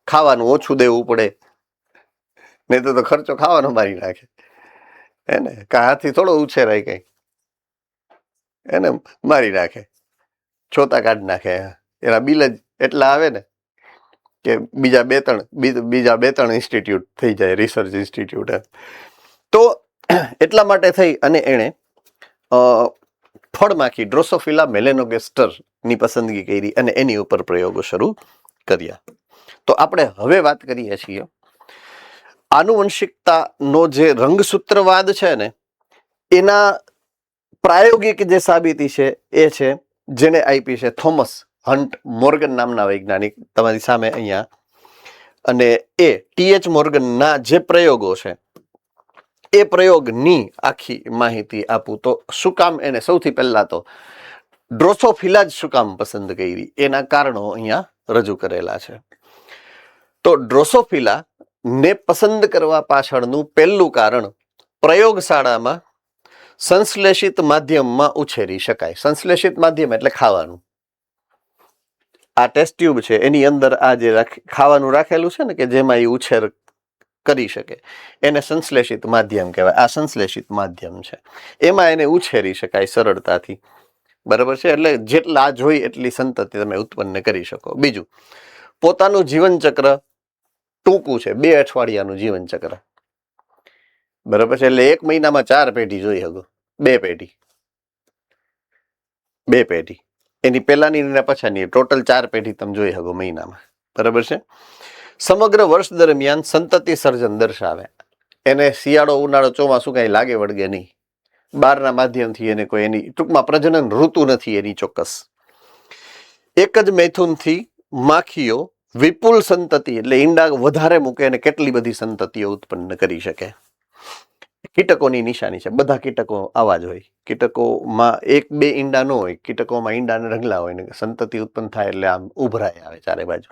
S1: ખાવાનું ઓછું દેવું પડે, નહીં તો ખર્ચો ખાવાનો મારી નાખે એને. હાથી થોડો ઉછેરાય કઈ, એને મારી નાખે, છોતા કાઢી નાખે. એના બિલ જ એટલા આવે ને કે બીજા બે ત્રણ ઇન્સ્ટિટ્યૂટ થઈ જાય, રિસર્ચ ઇન્સ્ટિટ્યૂટ. તો એટલા માટે થઈ અને એણે ફળમાખી ડ્રોસોફિલા મેલેનોગેસ્ટર ની પસંદગી કરી અને એની ઉપર પ્રયોગો શરૂ કર્યા. તો આપણે હવે વાત કરીએ છીએ આનુવંશિકતાનો જે રંગસૂત્રવાદ છે ને એના પ્રાયોગિક જે સાબિતી છે એ છે જેને આપી છે થોમસ હન્ટ મોર્ગન નામના વૈજ્ઞાનિક તમારી સામે અહીંયા. અને એ ટી.એચ. મોર્ગનના જે પ્રયોગો છે એ પ્રયોગની આખી માહિતી આપું તો શું કામ એને સૌથી પહેલા તો ડ્રોસોફિલા જ શું કામ પસંદ કરી એના કારણો અહીંયા રજૂ કરેલા છે. તો ડ્રોસોફિલા ને પસંદ કરવા પાછળનું પહેલું કારણ પ્રયોગશાળામાં સંશ્લેષિત માધ્યમમાં ઉછેરી શકાય. સંશ્લેષિત માધ્યમ એટલે ખાવાનું. આ ટેસ્ટ ટ્યુબ છે એની અંદર આ જે ખાવાનું રાખેલું છે ને કે જેમાં એ ઉછેર કરી શકે એને સંશ્લેષિત માધ્યમ કહેવાય. આ સંશ્લેષિત માધ્યમ છે એમાં એને ઉછેરી શકાય સરળતાથી. બરાબર છે. એટલે જેટલા જોઈ એટલી સંતતિ તમે ઉત્પન્ન કરી શકો. બીજું, પોતાનું જીવન ચક્ર ટૂંકું છે, 2 અઠવાડિયાનું જીવન ચક્ર. બરાબર છે. એટલે 1 મહિનામાં 4 પેઢી જોઈ શકો. 2 પેઢી એની પહેલાની ને પછાની ટોટલ 4 પેઢી તમે જોઈ શકો મહિનામાં. બરાબર છે. સમગ્ર વર્ષ દરમિયાન સંતતિ સર્જન દર્શાવે. એને શિયાળો ઉનાળો ચોમાસું કઈ લાગે વળગે નહીં. બહારના માધ્યમથી એને કોઈ એની ટૂંકમાં પ્રજનન ઋતુ નથી એની ચોક્કસ. એક જ મૈથુનથી માખીઓ વિપુલ સંતતિ એટલે ઈંડા વધારે મૂકે અને કેટલી બધી સંતતિઓ ઉત્પન્ન કરી શકે. કીટકોની નિશાની છે. બધા કીટકો આવા જ હોય. કીટકોમાં 1-2 ઈંડા ન હોય. કીટકોમાં ઈંડા ને રંગલા હોય ને સંતતિ ઉત્પન્ન થાય એટલે આમ ઉભરાય આવે ચારે બાજુ.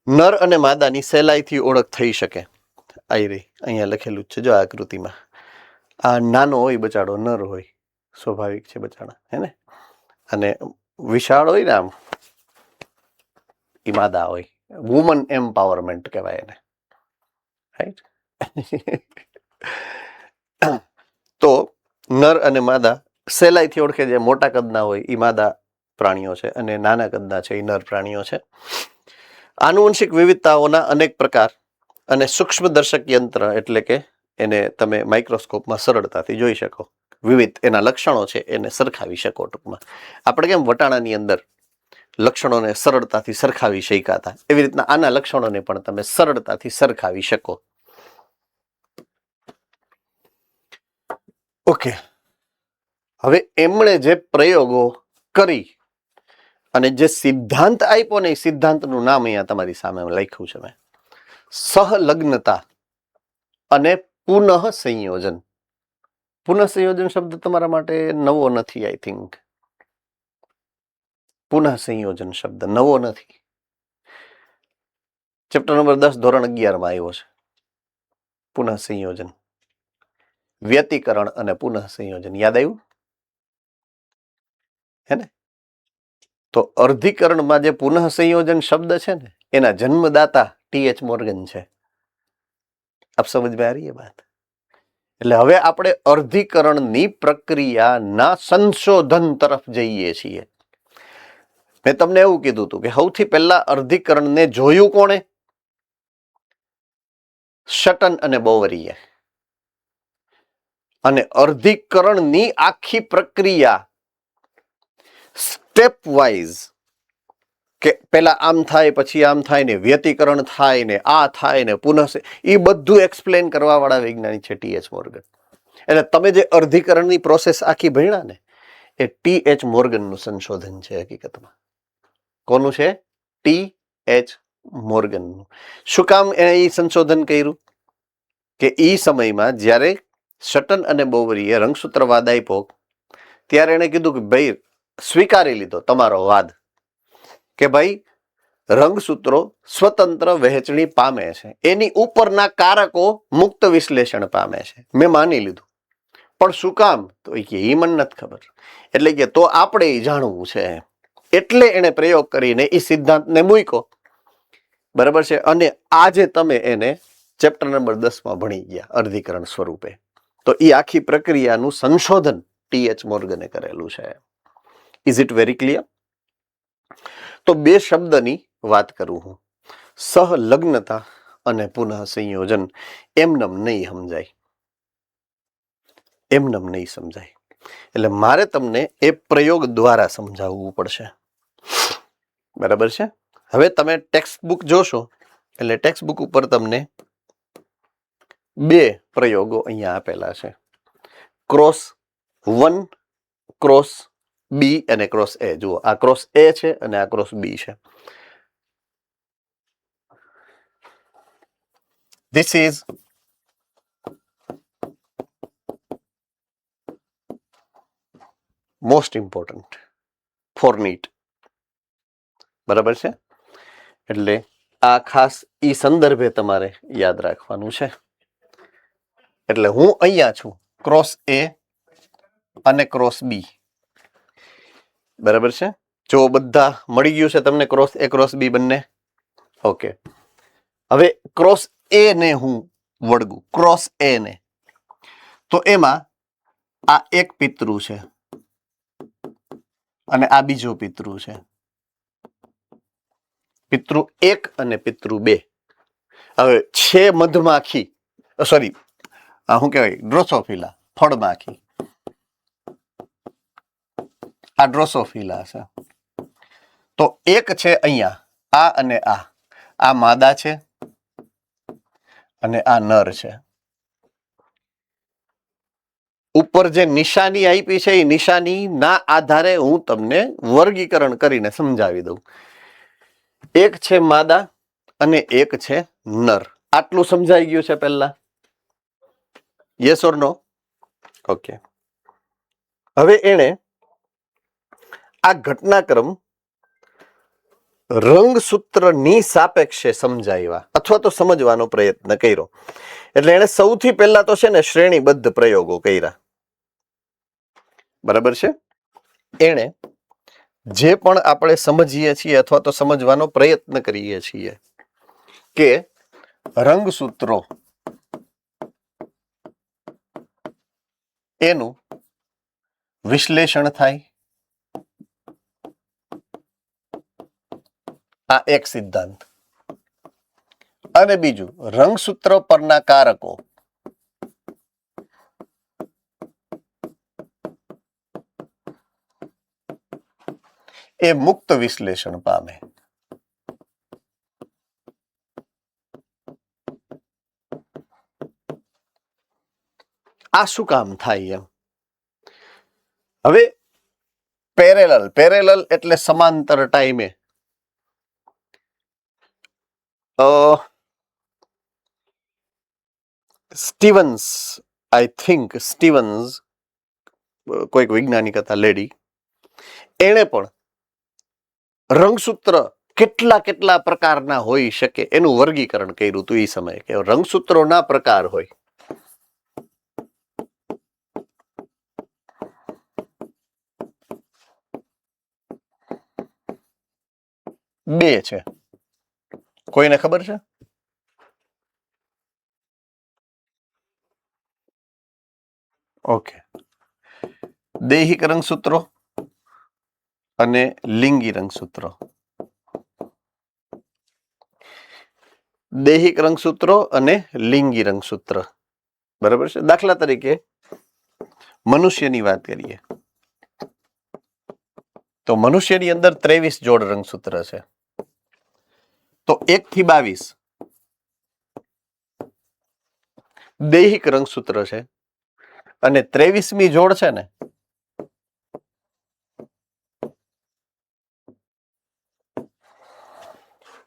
S1: નર અને માદાની સહેલાઈથી ઓળખ થઈ શકે. અહીંયા લખેલું જ છે જો આકૃતિમાં. આ નાનો હોય બચાડો નર હોય, સ્વાભાવિક છે બચાડા, હે ને? અને વિશાળ હોય ને આમ એ માદા હોય. વુમન એમ્પાવરમેન્ટ કહેવાય એને. રાઈટ. તો નર અને માદા સહેલાઈથી ઓળખે. જે મોટા કદના હોય એ માદા પ્રાણીઓ છે અને નાના કદના છે એ નર પ્રાણીઓ છે. આનુવંશિક વિવિધતાઓના અનેક પ્રકાર અને સૂક્ષ્મદર્શક યંત્ર એટલે કે એને તમે માઇક્રોસ્કોપમાં સરળતાથી જોઈ શકો. વિવિધ એના લક્ષણો છે એને સરખાવી શકો. ટૂંકમાં આપણે કેમ વટાણાની અંદર લક્ષણોને સરળતાથી સરખાવી શકાતા એવી રીતના આના લક્ષણોને પણ તમે સરળતાથી સરખાવી શકો. ઓકે. હવે એમણે જે પ્રયોગો કરી અને જે સિદ્ધાંત આપ્યો ને એ સિદ્ધાંતનું નામ અહીંયા તમારી સામે લખ્યું છે મેં. સહલગ્નતા અને પુનઃ સંયોજન. પુનઃ સંયોજન શબ્દ તમારા માટે નવો નથી. આઈ થિંક પુનઃ સંયોજન શબ્દ નવો નથી. ચેપ્ટર નંબર 10 ધોરણ 11 માં આવ્યો છે. પુનઃ સંયોજન, વ્યતિકરણ અને પુનઃ સંયોજન યાદ આવ્યું હે ને? તો અર્ધીકરણમાં જે પુનઃ સંયોજન શબ્દ છે ને એના જન્મદાતા ટી.એચ. મોર્ગન છે. આપ સમજ में आ रही है बात? એટલે હવે આપણે અર્ધીકરણની પ્રક્રિયાના સંશોધન તરફ જઈએ છીએ. મેં તમને એવું કીધું હતું કે સૌથી પહેલા અર્ધીકરણને જોયું કોણે? શટન અને બોવરીએ. અને અર્ધીકરણની આખી પ્રક્રિયા સ્ટેપ વાઇઝ કે પેલા આમ થાય પછી આમ થાય ને વ્યતિકરણ થાય ને આ થાય ને પુનઃ એ બધું એક્સપ્લેન કરવા વાળા વૈજ્ઞાનિક છે ટી.એચ. મોર્ગન. એટલે તમે જે અર્ધીકરણની પ્રોસેસ આખી ભણ્યા ને એ ટી.એચ. મોર્ગનનું સંશોધન છે હકીકતમાં. કોનું છે? ટી.એચ. મોર્ગનનું. શું કામ એને એ સંશોધન કર્યું? કે એ સમયમાં જ્યારે શટન અને બોવરીએ રંગસૂત્રવાદ આપ્યો ત્યારે એને કીધું કે ભાઈ સ્વીકારી લીધો તમારો વાદ કે ભાઈ રંગસૂત્રો સ્વતંત્ર વહેંચણી પામે છે, એની ઉપરના કારકો મુક્ત વિશ્લેષણ પામે છે. મેં માની લીધું. પણ શું કામ? તો એ મને નથી ખબર. એટલે કે તો આપણે એ જાણવું છે. એટલે એને પ્રયોગ કરીને એ સિદ્ધાંતને મૂક્યો. બરાબર છે. અને આજે તમે એને ચેપ્ટર નંબર 10 માં ભણી ગયા અર્ધીકરણ સ્વરૂપે. તો એ આખી પ્રક્રિયાનું સંશોધન ટી.એચ. મોર્ગને કરેલું છે. Is it very clear? તો 2 શબ્દની વાત કરું હું. સહલગ્નતા અને પુનઃ સંયોજન એમનેમ નહીં સમજાય. એમનેમ નહીં સમજાય. એટલે મારે તમને એ પ્રયોગ દ્વારા સમજાવવું પડશે. બરાબર છે? હવે તમે ટેક્સ્ટ બુક જોશો એટલે ટેક્સ્ટ બુક ઉપર તમને 2 પ્રયોગો અહીંયા આપેલા છે, ક્રોસ 1 ક્રોસ બી અને ક્રોસ એ. જુઓ, આ ક્રોસ એ છે અને આ ક્રોસ બી છે. This is most important for NEET. બરાબર છે? એટલે આ ખાસ ઈ સંદર્ભે તમારે યાદ રાખવાનું છે. એટલે હું અહીંયા છું, ક્રોસ એ અને ક્રોસ બી. બરાબર છે? જો બધા મળી ગયું છે તમને ક્રોસ એ ક્રોસ બી બંને? ઓકે. હવે ક્રોસ એ ને હું વળગું, ક્રોસ એ ને, તો એમાં આ એક પિતૃ છે અને આ બીજો પિતૃ છે. પિતૃ 1 અને પિતૃ 2. હવે છે મધમાખી, સોરી, શું કહેવાય, ડ્રોસોફિલા, ફળમાખી. આ ડ્રોસોફિલા છે. તો એક છે અહીંયા, આ અને આ માદા છે અને આ નર છે. ઉપર જે નિશાની આપી છે એ નિશાનીના આધારે હું તમને વર્ગીકરણ કરીને સમજાવી દઉં. એક છે માદા અને એક છે નર. આટલું સમજાઈ ગયું છે પહેલા? Yes or no? ઓકે. હવે એણે આ ઘટનાક્રમ રંગસૂત્રની સાપેક્ષે સમજાવ્યા અથવા તો સમજવાનો પ્રયત્ન કર્યો. એટલે એણે સૌથી પહેલા તો છે ને શ્રેણીબદ્ધ પ્રયોગો કર્યા. બરાબર છે? એણે જે પણ આપણે સમજીએ છીએ અથવા તો સમજવાનો પ્રયત્ન કરીએ છીએ કે રંગસૂત્રો એનું વિશ્લેષણ થાય, આ એક સિદ્ધાંત. અને બીજું, રંગસૂત્ર પરના કારકો એ મુક્ત વિશ્લેષણ પામે. આ શું કામ થાય એમ? હવે પેરેલલ એટલે સમાંતર ટાઈમે. સ્ટીવન્સ, આઈ થિંક સ્ટીવન્સ, કોઈક વૈજ્ઞાનિક હતા, લેડી, એણે પણ રંગસૂત્ર કેટલા પ્રકારના હોઈ શકે એનું વર્ગીકરણ કર્યું હતું. એ સમયે કે રંગસૂત્રોના પ્રકાર હોય. બે છે. કોઈને ખબર છે? ઓકે. દૈહિક રંગસૂત્રો અને લિંગી રંગસૂત્રો. દૈહિક રંગસૂત્રો અને લિંગી રંગસૂત્ર. બરાબર છે? દાખલા તરીકે મનુષ્યની વાત કરીએ તો મનુષ્યની અંદર 23 જોડ રંગસૂત્ર છે. તો 1 થી 22 દૈહિક રંગસૂત્ર છે અને 23મી જોડ છે ને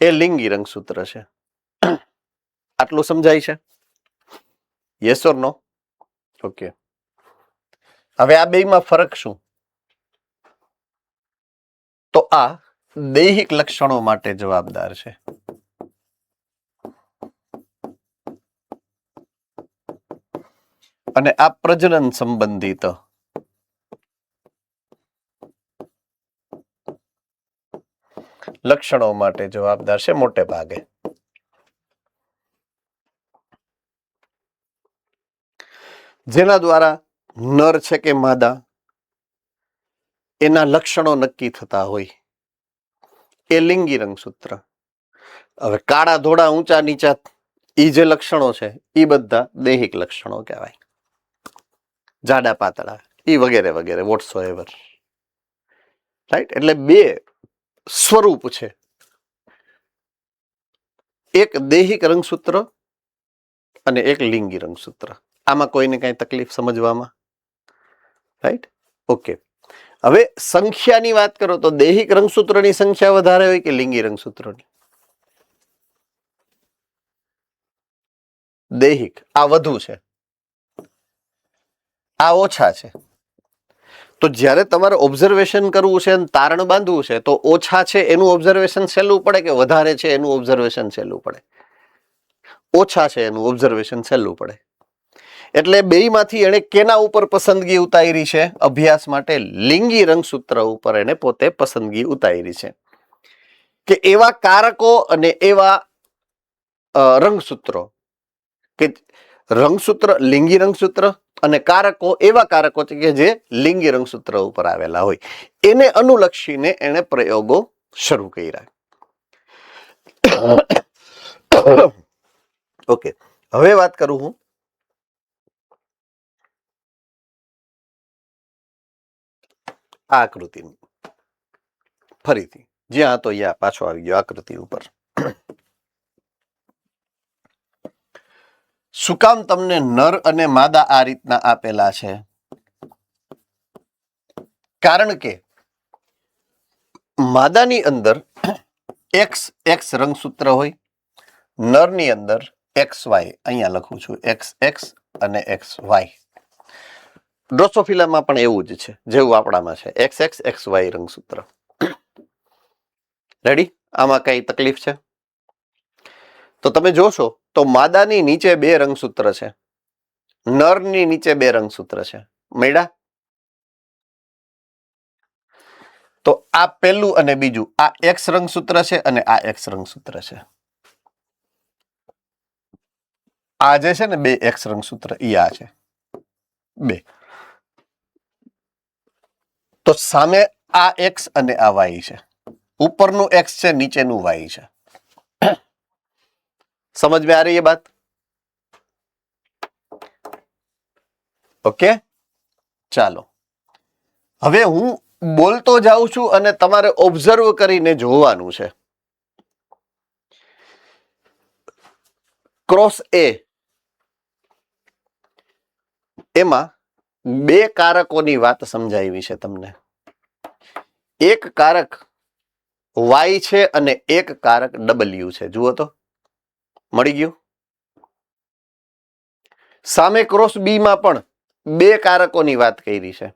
S1: એ લિંગી રંગસૂત્ર છે. આટલું સમજાય છે? Yes or no? ઓકે. હવે આ બેયમાં ફરક શું? તો આ દૈહિક લક્ષણો માટે જવાબદાર છે. અને આ પ્રજનન સંબંધિત લક્ષણો માટે જવાબદાર છે મોટે ભાગે. જેના દ્વારા નર છે કે માદા એના લક્ષણો નક્કી થતા હોય એ લિંગી રંગસૂત્ર. હવે કાળા ધોળા ઊંચા નીચા ઈ જે લક્ષણો છે એ બધા દૈહિક લક્ષણો કહેવાય. જાડા પાતળા ઈ વગેરે વગેરે વોટ્સોએવર. રાઈટ? એટલે બે સ્વરૂપ છે એક દૈહિક રંગસૂત્ર અને એક લિંગી રંગસૂત્ર. આમાં કોઈને કઈ તકલીફ સમજવામાં? Right, okay. હવે સંખ્યાની વાત કરો તો દૈહિક રંગસૂત્રની સંખ્યા વધારે હોય કે લિંગી રંગસૂત્રોની? દૈહિક આ વધુ છે, આ ઓછા છે. તો જ્યારે તમારે ઓબ્ઝર્વેશન કરવું છે અને તારણ બાંધવું છે તો ઓછા છે એનું ઓબ્ઝર્વેશન સહેલું પડે કે વધારે છે એનું ઓબ્ઝર્વેશન સહેલું પડે? ઓછા છે એનું ઓબ્ઝર્વેશન સહેલું પડે. એટલે બેયમાંથી એણે કેના ઉપર પસંદગી ઉતારી છે અભ્યાસ માટે? લિંગી રંગસૂત્ર ઉપર એને પોતે પસંદગી ઉતારી છે કે એવા કારકો અને એવા રંગસૂત્રો કે રંગસૂત્ર લિંગી રંગસૂત્ર અને કારકો એવા કારકો છે કે જે લિંગી રંગસૂત્ર ઉપર આવેલા હોય, એને અનુલક્ષીને એને પ્રયોગો શરૂ કર્યા. ઓકે, હવે વાત કરું હું આ આકૃતિની. ફરીથી જ્યાં હતો ત્યાં પાછો આવી ગયો આકૃતિ ઉપર. શું કામ તમને નર અને માદા આ રીતના આપેલા છે? કારણ કે માદાની અંદર એક્સ એક્સ રંગસૂત્ર હોય, નરની અંદર એક્સ વાય. અહીંયા લખું છું એક્સ એક્સ અને એક્સ વાય. ડ્રોસોફિલામાં પણ એવું જ છે જેવું આપણામાં છે, એક્સ એક્સ એક્સ વાય રંગસૂત્ર. રેડી? આમાં કઈ તકલીફ છે? તો તમે જોશો તો માદાની નીચે બે રંગસૂત્ર છે, નરની નીચે બે રંગસૂત્ર છે. મળ્યા? તો આ પહેલું અને બીજું, આ એક્સ રંગસૂત્ર છે અને આ એક્સ રંગસૂત્ર છે. આ જે છે ને બે એક્સ રંગસૂત્ર ઈ આ છે બે. તો સામે આ એક્સ અને આ વાય છે. ઉપરનું એક્સ છે, નીચેનું વાય છે. समझ में आ रही है बात? ओके, ચાલો હવે હું બોલતો જાઉં છું અને તમારે ઓબ્ઝર્વ કરીને જોવાનું છે. ક્રોસ એ એમાં બે કારકોની વાત સમજાવી છે તમને. એક કારક વાય છે અને એક કારક ડબલ્યુ છે. જુઓ તો મળી ગયું. સામે ક્રોસ બી માં પણ બે કારકોની વાત કરી છે.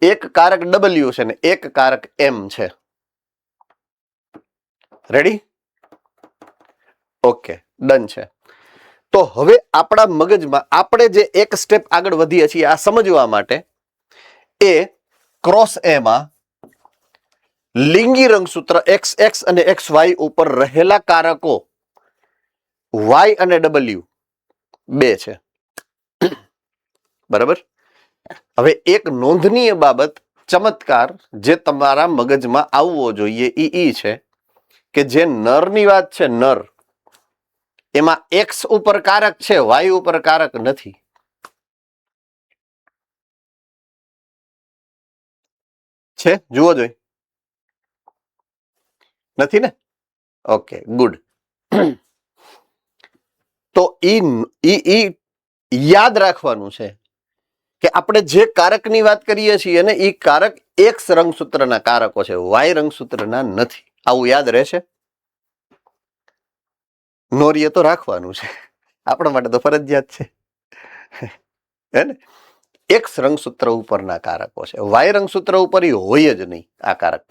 S1: એક કારક ડબલ્યુ છે ને એક કારક એમ છે. રેડી? ઓકે, ડન છે. તો હવે આપણા મગજમાં આપણે જે એક સ્ટેપ આગળ વધીએ છીએ આ સમજવા માટે, એ ક્રોસ એ માં લિંગી રંગસૂત્ર એક્સ એક્સ અને એક્સ વાય ઉપર રહેલા કારકો વાય અને ડબલ્યુ બે છે. બરાબર? હવે એક નોંધનીય બાબત, ચમત્કાર જે તમારા મગજમાં આવવો જોઈએ ઈ છે કે જે નરની વાત છે, નર એમાં એક્સ ઉપર કારક છે, વાય ઉપર કારક નથી. છે? જુઓ જોઈ. નથી ને? Okay, good. તો ઈ યાદ રાખવાનું છે કે આપણે જે કારકની વાત કરીએ છીએ ને એ કારક એક્સ રંગસૂત્રના કારકો છે, વાય રંગસૂત્રના નથી. આવું યાદ રહેશે? નોરીએ તો રાખવાનું છે, આપણા માટે તો ફરજિયાત છે. હે ને? એક્સ રંગસૂત્ર ઉપરના કારકો છે, વાય રંગસૂત્ર ઉપર ઈ હોય જ નહીં આ કારક.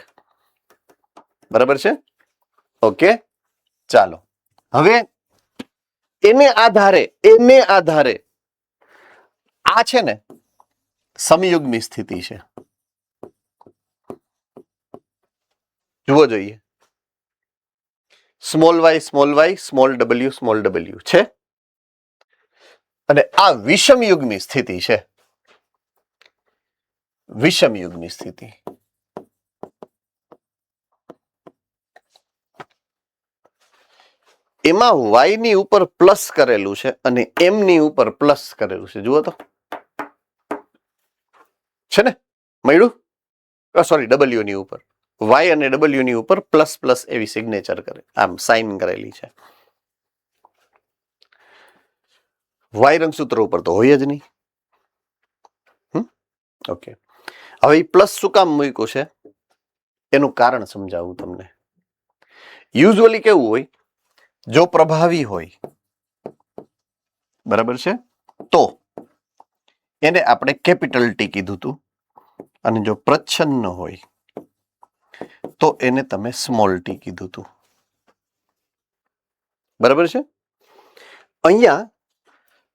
S1: બરાબર છે? ઓકે, ચાલો હવે એને આધારે આ છે ને સમયુગ્મી સ્થિતિ છે. જુઓ જોઈએ. સ્મોલ વાય સ્મોલ ડબલ્યુ છે અને આ વિષમયુગ્મી સ્થિતિ છે. વિષમયુગ્મી સ્થિતિ. એમાં વાય ની ઉપર પ્લસ કરેલું છે અને એમ ની ઉપર પ્લસ કરેલું છે. જુઓ તો છે ને? મળ્યું? સોરી, ડબલ્યુ ની ઉપર વાય અને ડબલ્યુ ની ઉપર પ્લસ પ્લસ એવી સિગ્નેચર કરે, આમ સાઇન કરેલી છે. વાય રંગસૂત્ર ઉપર તો હોય જ નહીં. ઓકે, હવે પ્લસ શું કામ મૂક્યું છે એનું કારણ સમજાવું તમને. યુઝ્યુઅલી કેવું હોય, જો પ્રભાવી હોય, બરાબર છે, તો એને આપણે કેપિટલ ટી કીધું હતું, અને જો પ્રચ્છન્ન હોય તો એને તમે સ્મોલ ટી કીધું હતું. બરાબર છે. અહીંયા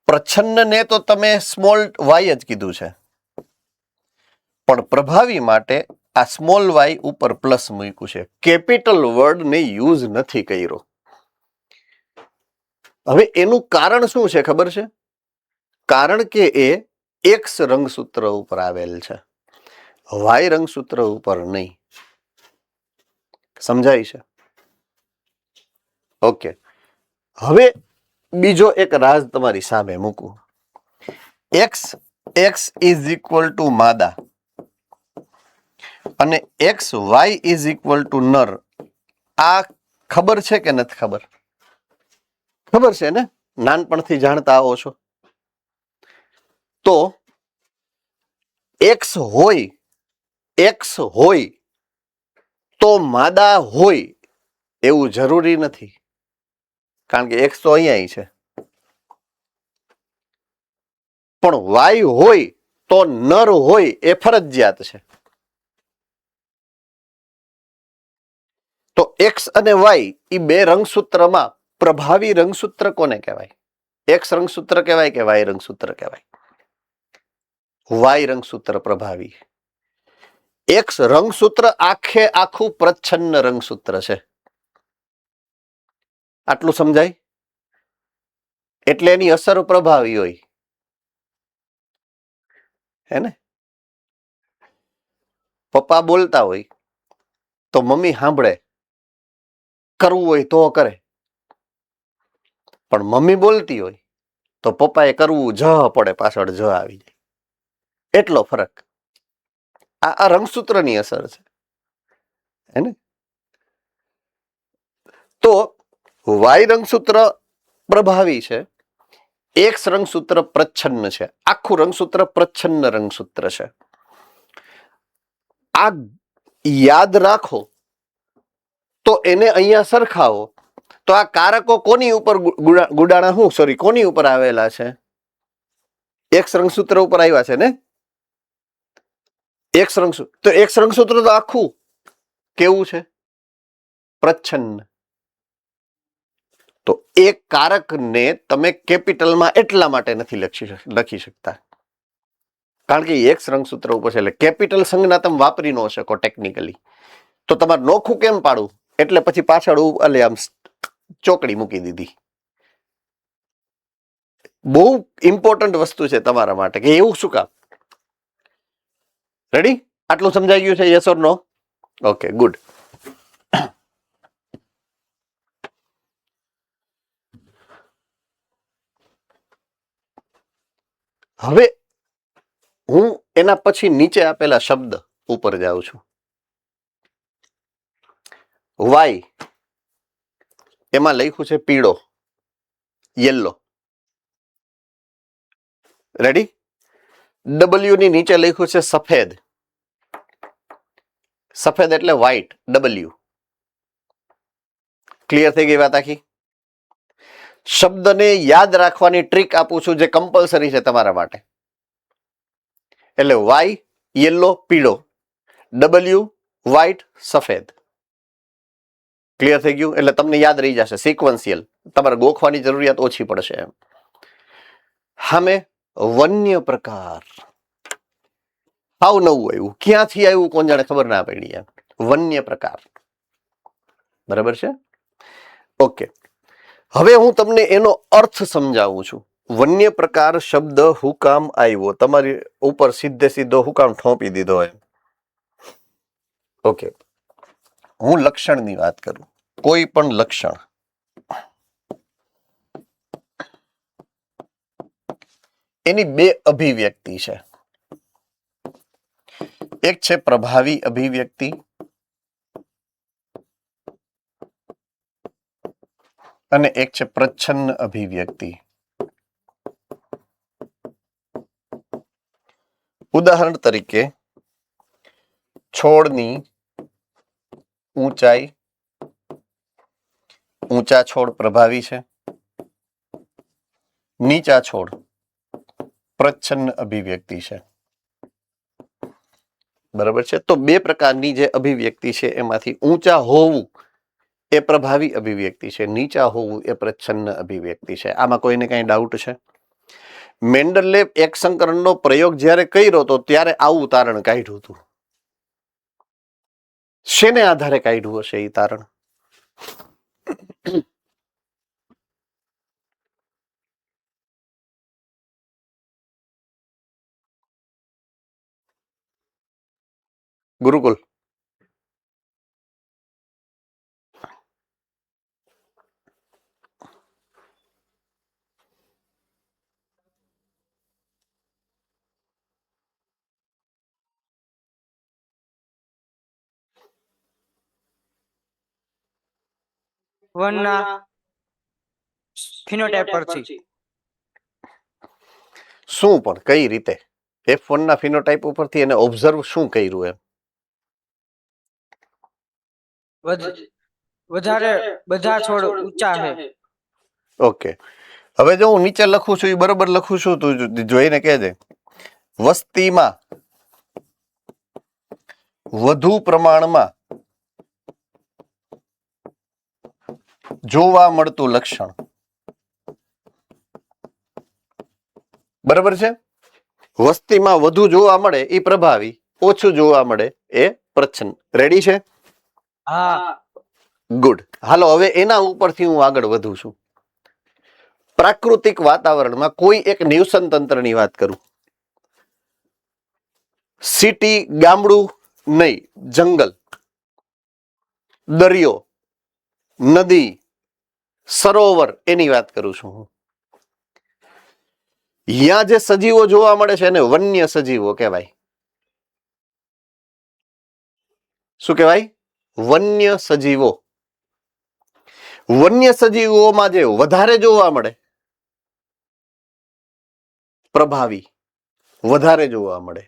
S1: પ્રચ્છન્નને તો તમે સ્મોલ વાય જ કીધું છે, પણ પ્રભાવી માટે આ સ્મોલ વાય ઉપર પ્લસ મૂક્યું છે, કેપિટલ વર્ડને યુઝ નથી કર્યો. હવે એનું કારણ શું છે ખબર છે? કારણ કે એ એક્સ રંગસૂત્ર ઉપર આવેલ છે, વાય રંગસૂત્ર ઉપર નહીં. સમજાય છે? ઓકે, હવે બીજો એક રાજ તમારી સામે મૂકું. X X is equal to માદા અને X Y is equal to નર. આ ખબર છે કે નથી ખબર? ખબર છે ને, નાનપણથી જાણતા આવો છો. તો એક્સ હોય તો માદા હોય એવું જરૂરી નથી, કારણ કે એક્સ તો અહીંયા છે. પણ વાય હોય તો નર હોય એ ફરજિયાત છે. તો એક્સ અને વાય એ બે રંગસૂત્રમાં પ્રભાવી રંગસૂત્ર કોને કહેવાય? એક્સ રંગસૂત્ર કહેવાય કે વાય રંગસૂત્ર કહેવાય? વાય રંગસૂત્ર પ્રભાવી. એક્સ રંગસૂત્ર આખે આખું પ્રચ્છન્ન રંગસૂત્ર છે. આટલું સમજાય? એટલે એની અસર પ્રભાવી હોય, હે ને? પપ્પા બોલતા હોય તો મમ્મી સાંભળે, કરવું હોય તો કરે. પણ મમ્મી બોલતી હોય તો પપ્પાએ કરવું જ પડે, પાછળ જ આવી જાય. એટલો ફરક. આ રંગસૂત્રની અસર છે, હે ને? તો વાય રંગસૂત્ર પ્રભાવી છે, એક્સ રંગસૂત્ર પ્રચ્છન્ન છે. આખું રંગસૂત્ર પ્રચ્છન્ન રંગસૂત્ર છે. આ યાદ રાખો તો એને અહીંયા સરખાવો તો આ કારકો કોની ઉપર કોની ઉપર આવેલા છે? એક્સ રંગસૂત્ર ઉપર આવ્યા છે ને? એક્સ રંગસૂત્ર તો એક્સ રંગસૂત્ર તો આખું કેવું છે? પ્રચ્છન્ન. તો એક કારકને તમે કેપિટલમાં એટલા માટે નથી લખી શકતા, કારણ કે એક્સ રંગસૂત્ર ઉપર છે. એટલે કેપિટલ સંજ્ઞા તમે વાપરી ન શકો ટેકનિકલી. તો તમારે નોખું કેમ પાડવું? એટલે પછી પાછળ આમ ચોકડી મૂકી દીધી. બહુ ઇમ્પોર્ટન્ટ વસ્તુ છે તમારા માટે કે એવું શું કામ. રેડી? આટલું સમજાઈ ગયું છે? Yes or no? Okay, good. હવે હું એના પછી નીચે આપેલા શબ્દ ઉપર જાઉં છું. વાય એમાં લખ્યું છે પીળો, યેલો. રેડી? ડબલ્યુ ની નીચે લખ્યું છે સફેદ. સફેદ એટલે વ્હાઈટ, ડબલ્યુ. ક્લિયર થઈ ગઈ વાત આખી? શબ્દને યાદ રાખવાની ટ્રીક આપું છું જે કમ્પલસરી છે તમારા માટે. એટલે વાય યેલો પીળો, ડબલ્યુ વ્હાઈટ સફેદ. ક્લિયર થઈ ગયું? એટલે તમને યાદ રહી જશે, સિક્વન્શિયલ. તમારે ગોખવાની જરૂરિયાત ઓછી પડશે એમ. સામે વન્ય પ્રકાર. હાવ નવું આવ્યું, ક્યાંથી આવ્યું કોણ જાણે, ખબર ના પડી એમ. વન્ય પ્રકાર. બરાબર છે? ઓકે, હવે હું તમને એનો અર્થ સમજાવું છું. વન્ય પ્રકાર શબ્દ હું કામ આવ્યો તમારી ઉપર સીધો હું કામ ઠોપી દીધો એમ. ઓકે, હું લક્ષણની વાત કરું. કોઈ પણ લક્ષણ, એની બે અભિવ્યક્તિ છે. એક છે પ્રભાવી અભિવ્યક્તિ અને એક છે પ્રચ્છન્ન અભિવ્યક્તિ. ઉદાહરણ તરીકે છોડની ઊંચાઈ, ઊંચા છોડ પ્રભાવી છે, નીચા છોડ પ્રચ્છન્ન અભિવ્યક્તિ છે. બરાબર છે. તો બે પ્રકારની જે અભિવ્યક્તિ છે એમાંથી ઊંચા હોવું એ પ્રભાવી અભિવ્યક્તિ છે, નીચા હોવું એ પ્રચ્છન્ન અભિવ્યક્તિ છે. આમાં કોઈને કઈ ડાઉટ છે? મેન્ડલે એક સંકરણનો પ્રયોગ જ્યારે કર્યો તો ત્યારે આવું તારણ કાઢ્યું હતું. શેને આધારે કાઢ્યું હશે એ તારણ? ગુરુકુલ.
S5: વનના ફિનોટાઇપ પરથી.
S1: શું પણ કઈ રીતે? F1 ના ફિનોટાઇપ ઉપરથી એને ઓબ્ઝર્વ શું કર્યું એમ?
S5: વધારે બધા છોડ ઊંચા છે.
S1: ઓકે, હવે જો હું નીચે લખું છું એ બરોબર લખું છું તું જોઈને કહેજે. વસ્તીમાં વધુ પ્રમાણમાં જોવા મળતું લક્ષણ. બરાબર છે. વસ્તીમાં વધુ જોવા મળે એ પ્રભાવી, ઓછું જોવા મળે એ પ્રચ્છન્ન. રેડી છે?
S5: હા.
S1: ગુડ. હાલો હવે એના ઉપરથી હું આગળ વધું છું. પ્રાકૃતિક વાતાવરણમાં કોઈ એક નિવસન તંત્રની વાત કરું. સિટી, ગામડું નહીં, જંગલ, દરિયો, નદી, સરોવર એની વાત કરું છું હું. અહીંયા જે સજીવો જોવા મળે છે એને વન્ય સજીવો કહેવાય. શું કહેવાય? વન્ય સજીવો. વન્ય સજીવોમાં જે વધારે જોવા મળે, પ્રભાવી વધારે જોવા મળે,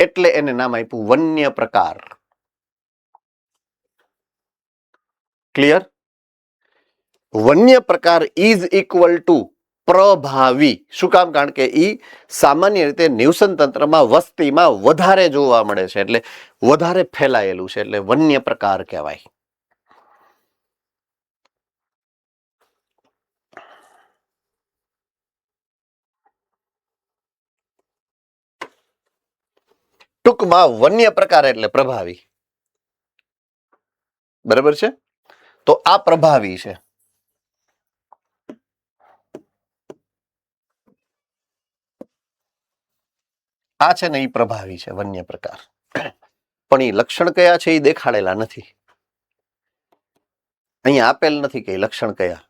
S1: એટલે એને નામ આપ્યું વન્ય પ્રકાર. ક્લિયર? વન્ય પ્રકાર ઇઝ ઇક્વલ ટુ પ્રભાવી. શું કામ? કારણ કે ઈ સામાન્ય રીતે નિવસન તંત્રમાં વસ્તીમાં વધારે જોવા મળે છે, એટલે વધારે ફેલાયેલું છે, એટલે વન્ય પ્રકાર કહેવાય. ટૂંકમાં વન્ય પ્રકાર એટલે પ્રભાવી. બરાબર છે? તો આ પ્રભાવી છે. આ છે ને એ પ્રભાવી છે, વન્ય પ્રકાર. પણ એ લક્ષણ કયા છે એ દેખાડેલા નથી. અહીંયા આપેલ નથી કે લક્ષણ કયા.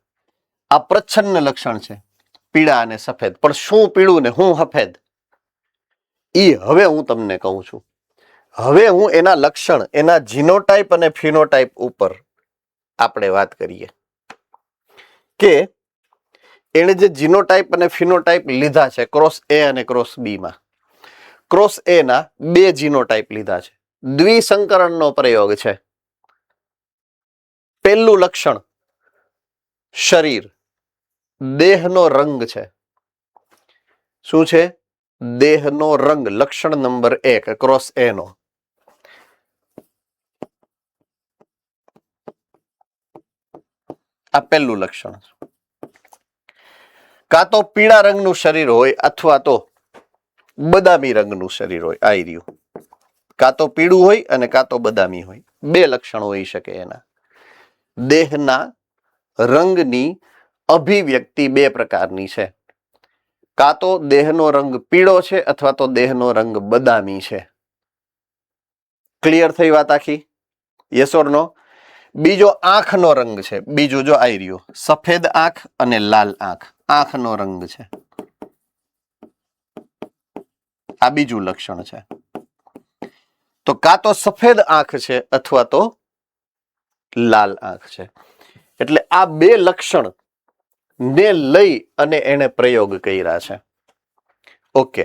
S1: આ પ્રચ્છન્ન લક્ષણ છે, પીળા અને સફેદ. પણ શું પીળું ને શું સફેદ ઈ હવે હું તમને કહું છું. હવે હું એના લક્ષણ, એના જીનોટાઇપ અને ફિનોટાઇપ ઉપર આપણે વાત કરીએ કે એણે જે જીનોટાઇપ અને ફિનોટાઇપ લીધા છે ક્રોસ એ અને ક્રોસ બી માં. ક્રોસ એ ના બે જીનોટાઇપ લીધા છે. દ્વિસંકરણનો પ્રયોગ છે. પહેલું લક્ષણ શરીર, દેહનો રંગ છે. શું છે? દેહનો રંગ. લક્ષણ નંબર 1 ક્રોસ એ નો. આ પહેલું લક્ષણ. કાં તો પીળા રંગનું શરીર હોય અથવા તો બદામી રંગનું શરીર હોય. આ રહ્યું. કાં તો પીળું હોય અને કાં તો બદામી હોય. બે લક્ષણ હોઈ શકે એના. દેહના રંગની અભિવ્યક્તિ બે પ્રકારની છે. કાં તો દેહનો રંગ પીળો છે અથવા તો દેહનો રંગ બદામી છે. ક્લિયર થઈ વાત આખી? યસ ઓર નો? બીજો આંખનો રંગ છે. બીજું જો આઈ રહ્યું, સફેદ આંખ અને લાલ આંખ. આંખનો રંગ છે. આ બીજું લક્ષણ છે. તો કાં તો સફેદ આંખ છે અથવા તો લાલ આંખ છે. એટલે આ બે લક્ષણ ને લઈ અને એને પ્રયોગ કર્યા છે. ઓકે,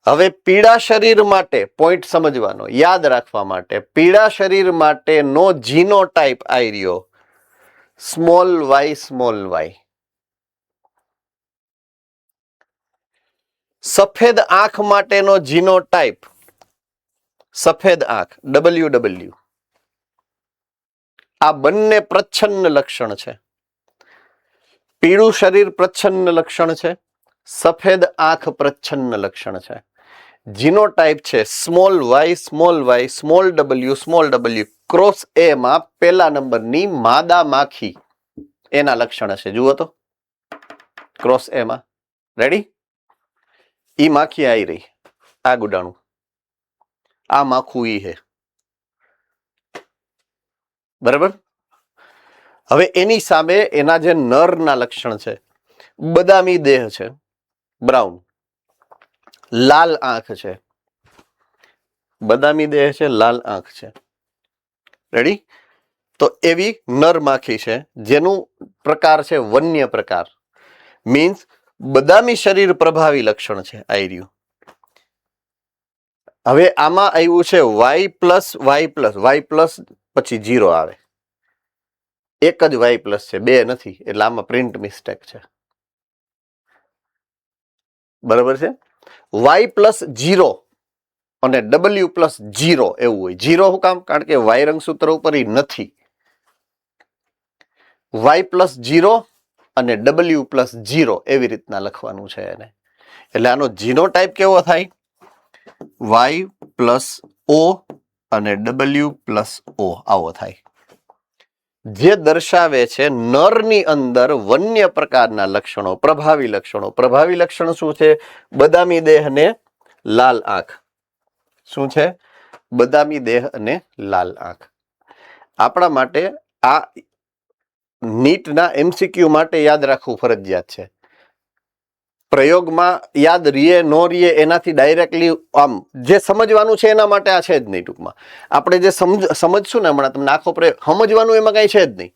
S1: હવે પીળા શરીર માટે પોઈન્ટ સમજવાનો, યાદ રાખવા માટે, પીળા શરીર માટેનો જીનોટાઇપ આઈ રહ્યો સ્મોલ વાય. સફેદ આંખ માટેનો જીનોટાઇપ સફેદ આંખ WW. આ બંને પ્રચ્છન્ન લક્ષણ છે. પીળું શરીર પ્રચ્છન્ન લક્ષણ છે, સફેદ આંખ પ્રચ્છન્ન લક્ષણ છે. જીનોટાઇપ છે small y, small w. Cross A માં પહેલા નંબરની માદા માખી એના લક્ષણ હશે. જુઓ તો ક્રોસ એ માં, રેડી? ઈ માખી આવી રહી, આ ગુડાણું, આ માખું ઈ હે, બરાબર? હવે એની સામે એના જે નરના લક્ષણ છે, બદામી દેહ છે, બ્રાઉન, લાલ આંખ છે, બદામી દેહ છે, લાલ આંખ છે, રેડી? તો એવી નર માખી છે જેનું પ્રકાર છે વન્ય પ્રકાર, મીન્સ બદામી શરીર પ્રભાવી લક્ષણ છે આઈ રહ્યું. હવે આમાં આવ્યું છે y પ્લસ પછી 0 આવે, એક જ y પ્લસ છે, બે નથી, એટલે આમાં પ્રિન્ટ મિસ્ટેક છે, બરાબર છે? y પ્લસ 0 અને w પ્લસ 0 એવું હોય. 0 શું કામ? કારણ કે y રંગસૂત્ર ઉપર ઈ નથી. y પ્લસ 0 અને w પ્લસ 0 એવી રીતના લખવાનું છે એને. એટલે આનો જીનોટાઇપ કેવો થાય? y પ્લસ o અને w પ્લસ o આવો થાય, જે દર્શાવે છે નરની અંદર વન્ય પ્રકારના લક્ષણો, પ્રભાવી લક્ષણો. પ્રભાવી લક્ષણ શું છે? બદામી દેહ અને લાલ આંખ. શું છે? બદામી દેહ અને લાલ આંખ. આપણા માટે આ નીટના MCQ માટે યાદ રાખવું ફરજિયાત છે. પ્રયોગમાં યાદ રીએ નો રીએ એનાથી ડાયરેક્ટલી આમ જે સમજવાનું છે એના માટે આ છે જ નહીં. ટૂંકમાં આપણે જે સમજશું ને હમણાં, તમને આખો પ્રયોગ સમજવાનું એમાં કઈ છે જ નહીં,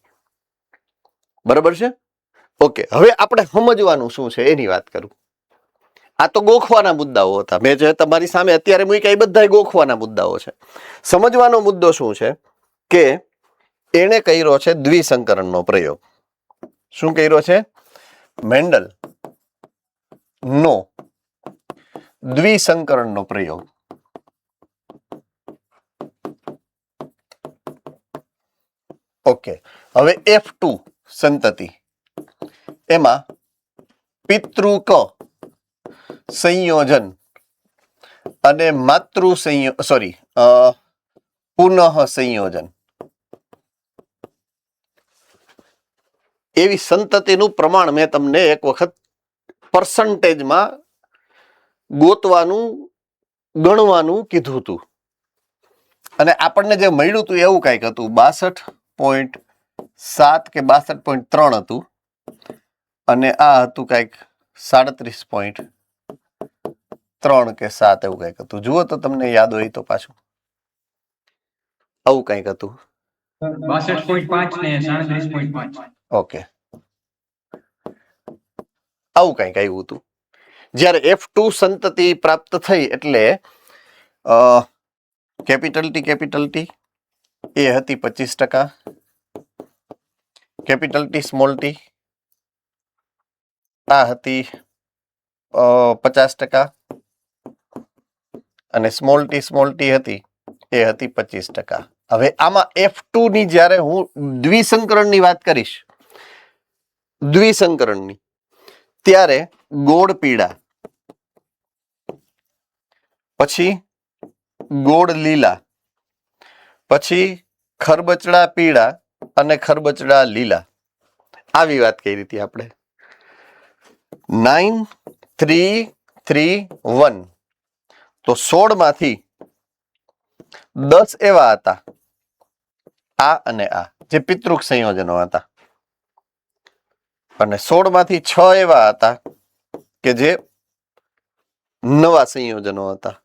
S1: બરાબર છે? ઓકે, હવે આપણે સમજવાનું શું છે એની વાત કરું. આ તો ગોખવાના મુદ્દાઓ હતા, મેં જે તમારી સામે અત્યારે મૂક્યા એ બધા ગોખવાના મુદ્દાઓ છે. સમજવાનો મુદ્દો શું છે કે એણે કર્યો છે દ્વિસંકરણનો પ્રયોગ. શું કર્યો છે? મેન્ડલ નો દ્વિસંકરણનો પ્રયોગ. ઓકે, હવે F2 સંતતિ, એમાં પિતૃક સંયોજન અને માતૃ પુનઃ સંયોજન એવી સંતતિનું પ્રમાણ મેં તમને એક વખત પર્સન્ટેજમાં ગોતવાનું, ગણવાનું કીધું હતું, અને આપણને જે મળ્યું હતું એવું કંઈક હતું 62.7 કે 62.3 હતું, અને આ હતું કંઈક 37.3 કે 7 એવું કંઈક હતું. જુઓ તો તમને યાદ હોય તો પાછું આવું કંઈક હતું.
S4: 62.5 ને 37.5.
S1: ઓકે, આવું કંઈક આવ્યું હતું. જ્યારે F2 સંતતિ પ્રાપ્ત થઈ એટલે કેપિટલ ટી એ હતી 25%, કેપિટલ ટી સ્મોલ ટી આ હતી 50%, અને સ્મોલ ટી હતી એ હતી 25%. હવે આમાં F2 ની જ્યારે હું દ્વિસંકરણની વાત કરીશ, દ્વિસંકરણની, ત્યારે ગોળ પીળા, પછી ગોળ લીલા, પછી ખરબચડા પીળા અને ખરબચડા લીલા, આવી વાત કરી હતી આપણે. 9, 3, 3, 1 તો 16 માંથી 10 એવા હતા આ અને આ જે પિતૃક સંયોજનો હતા, અને 16 માંથી 6 એવા હતા કે જે નવા સંયોજનો હતા.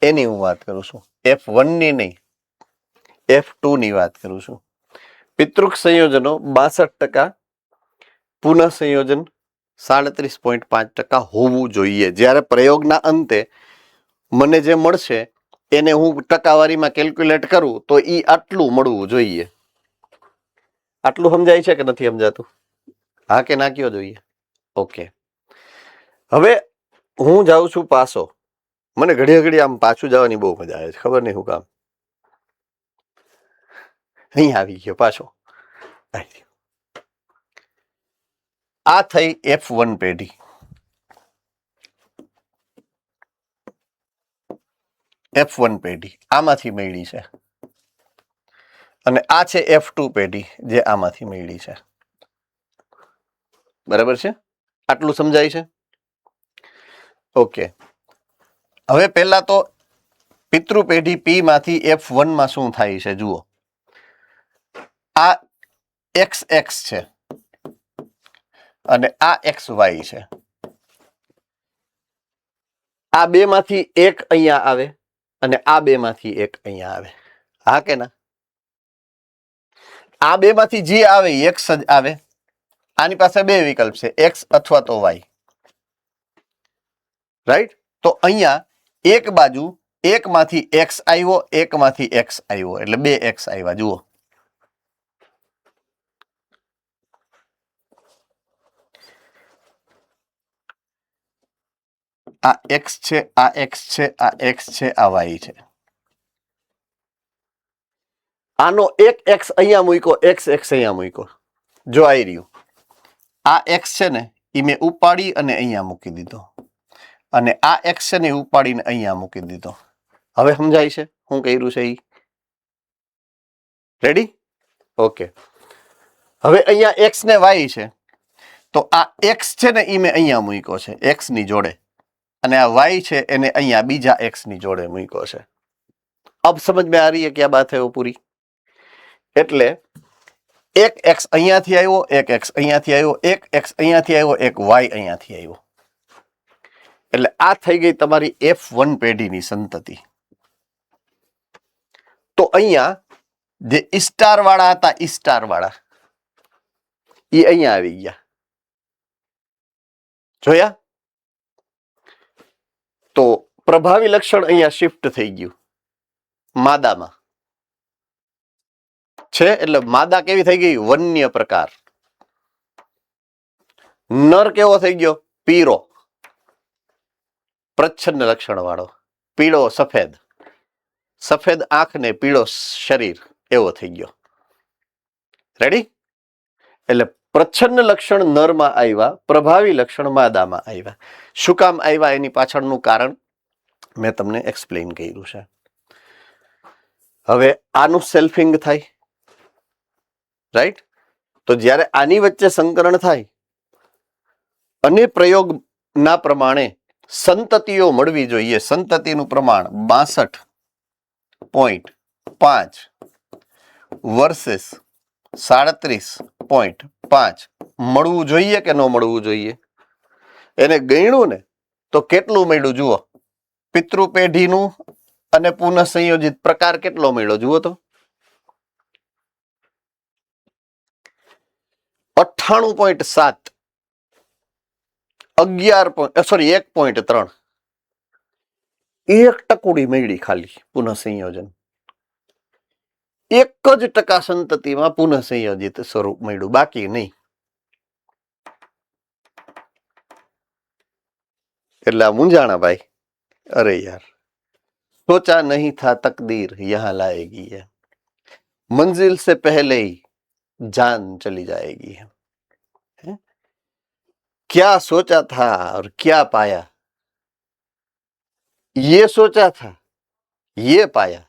S1: એની હું વાત કરું છું, F1 ની નહીં, F2 ની વાત કરું છું. પિતૃક સંયોજનો 62%, પુનઃ સંયોજન 37.5% હોવું જોઈએ. જ્યારે પ્રયોગના અંતે મને જે મળશે એને હું ટકાવારીમાં કેલ્ક્યુલેટ કરું તો ઈ આટલું મળવું જોઈએ. આટલું સમજાય છે કે નથી સમજાતું? હા કે ના કયો જોઈએ? ઓકે. હવે હું જાઉં છું પાછો. મને ઘડીએ આમ પાછું જવાની બહુ મજા આવે છે, ખબર નહીં શું કામ. અહીં આવી ગયો પાછો. આ થઈ F1 પેઢી. F1 પેઢી આમાંથી મળી છે અને આ છે F2 પેઢી જે આમાંથી મળી છે. બરાબર છે? આટલું સમજાય છે? ઓકે. હવે પહેલા તો પિતૃ પેઢી P માંથી F1 માં શું થાય છે જુઓ. આ XX છે અને આ XY છે. આ બે માંથી એક અહીંયા આવે અને આ બે માંથી એક અહીંયા આવે. હા કે ના? આ બે માંથી જે આવે એ X જ આવે. આની પાસે બે વિકલ્પ છે, X અથવા તો Y. રાઈટ? તો અહીંયા એક બાજુ એકમાંથી X આવ્યો, એકમાંથી X આવ્યો એટલે બે X આવ્યા. જુઓ આ X છે, આ X છે, આ X છે, આ Y છે. આનો એક X અહીંયા મૂક્યો, X અહીંયા મૂક્યો. જો આવી રહ્યું આ X છે ને એ મેં ઉપાડી અને અહીંયા મૂકી દીધો અને આ X છે ને ઉપાડીને અહીંયા મૂકી દીધો. હવે સમજાય છે શું કર્યું છે એ? રેડી? ઓકે. હવે અહીંયા X ને Y છે તો આ X છે ને એ મેં અહીંયા મૂક્યો છે X ની જોડે અને આ Y છે એને અહીંયા બીજા X ની જોડે મૂક્યો છે. अब समझ में आ रही है क्या बात है वो पूरी? એટલે એક X અહીંયાથી આવ્યો, એક X અહીંયાથી આવ્યો, એક X અહીંયાથી આવ્યો, એક Y અહીંયાથી આવ્યો. એટલે આ થઈ ગઈ તમારી F1 પેઢીની સંતતિ. તો અહીંયા જે સ્ટાર વાળા હતા, સ્ટાર વાળા એ અહીંયા આવી ગયા. જોયા? તો પ્રભાવી લક્ષણ અહીંયા શિફ્ટ થઈ ગયું માદામાં છે. એટલે માદા કેવી થઈ ગઈ? વન્ય પ્રકાર. નર કેવો થઈ ગયો? પીળો, પ્રચ્છન્ન લક્ષણ વાળો, પીળો સફેદ, સફેદ આંખ ને પીળો શરીર એવો થઈ ગયો. રેડી? એટલે પ્રચ્છન્ન લક્ષણ નરમાં આવ્યા, પ્રભાવી લક્ષણ માદામાં આવ્યા. શું કામ આવ્યા એની પાછળનું કારણ મેં તમને એક્સપ્લેન કર્યું છે. હવે આનું સેલ્ફિંગ થાય. રાઈટ? તો જ્યારે આની વચ્ચે સંકરણ થાય અને પ્રયોગના પ્રમાણે સંતતિઓ મળવી જોઈએ. સંતતિનું પ્રમાણ 62.5 વર્સેસ 37.5 મળવું જોઈએ કે ન મળવું જોઈએ? એને ગણ્યું ને તો કેટલું મળ્યું જુઓ. પિતૃ પેઢીનું અને પુનઃ સંયોજિત પ્રકાર કેટલો મળ્યો જુઓ તો 98.7 1.3 એક ટકુડી મળી ખાલી પુનઃ સંયોજન. 1% સંતતિમાં પુનઃ સંયોજિત સ્વરૂપ મળ્યું, બાકી નહીં. એટલે મૂંઝાણા ભાઈ. અરે યાર, सोचा नहीं था तकदीर यहाँ लाएगी है, मंजिल से पहले ही जान चली जाएगी है? क्या सोचा था और क्या पाया? ये सोचा था, ये पाया.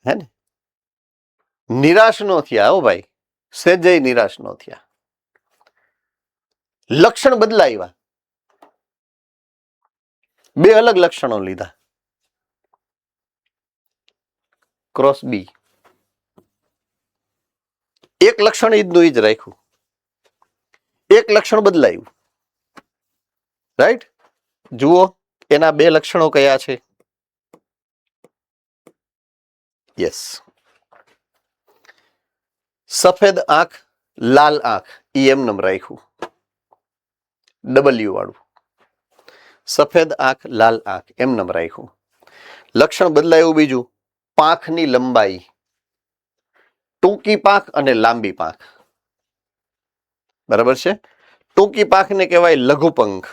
S1: है ने? નિરાશ નો થયા હો ભાઈ, સહેજે નિરાશ નો થયા. લક્ષણ બદલાવ્યા, બે અલગ લક્ષણો લીધા. ક્રોસ બી, એક લક્ષણ ઈદનું ઈજ રાખ્યું, એક લક્ષણ બદલાયું. રાઈટ? જુઓ એના બે લક્ષણો કયા છે? યસ, સફેદ આંખ, લાલ આંખ ઈ એમ રાખ્યું ડબલ્યુ વાળું, સફેદ આંખ લાલ આંખ એમ રાખ્યું. લક્ષણ બદલાયું બીજું, પાંખની લંબાઈ, ટૂંકી પાંખ અને લાંબી પાંખ. બરાબર છે. ટૂંકી પાંખને કહેવાય લઘુપંખ,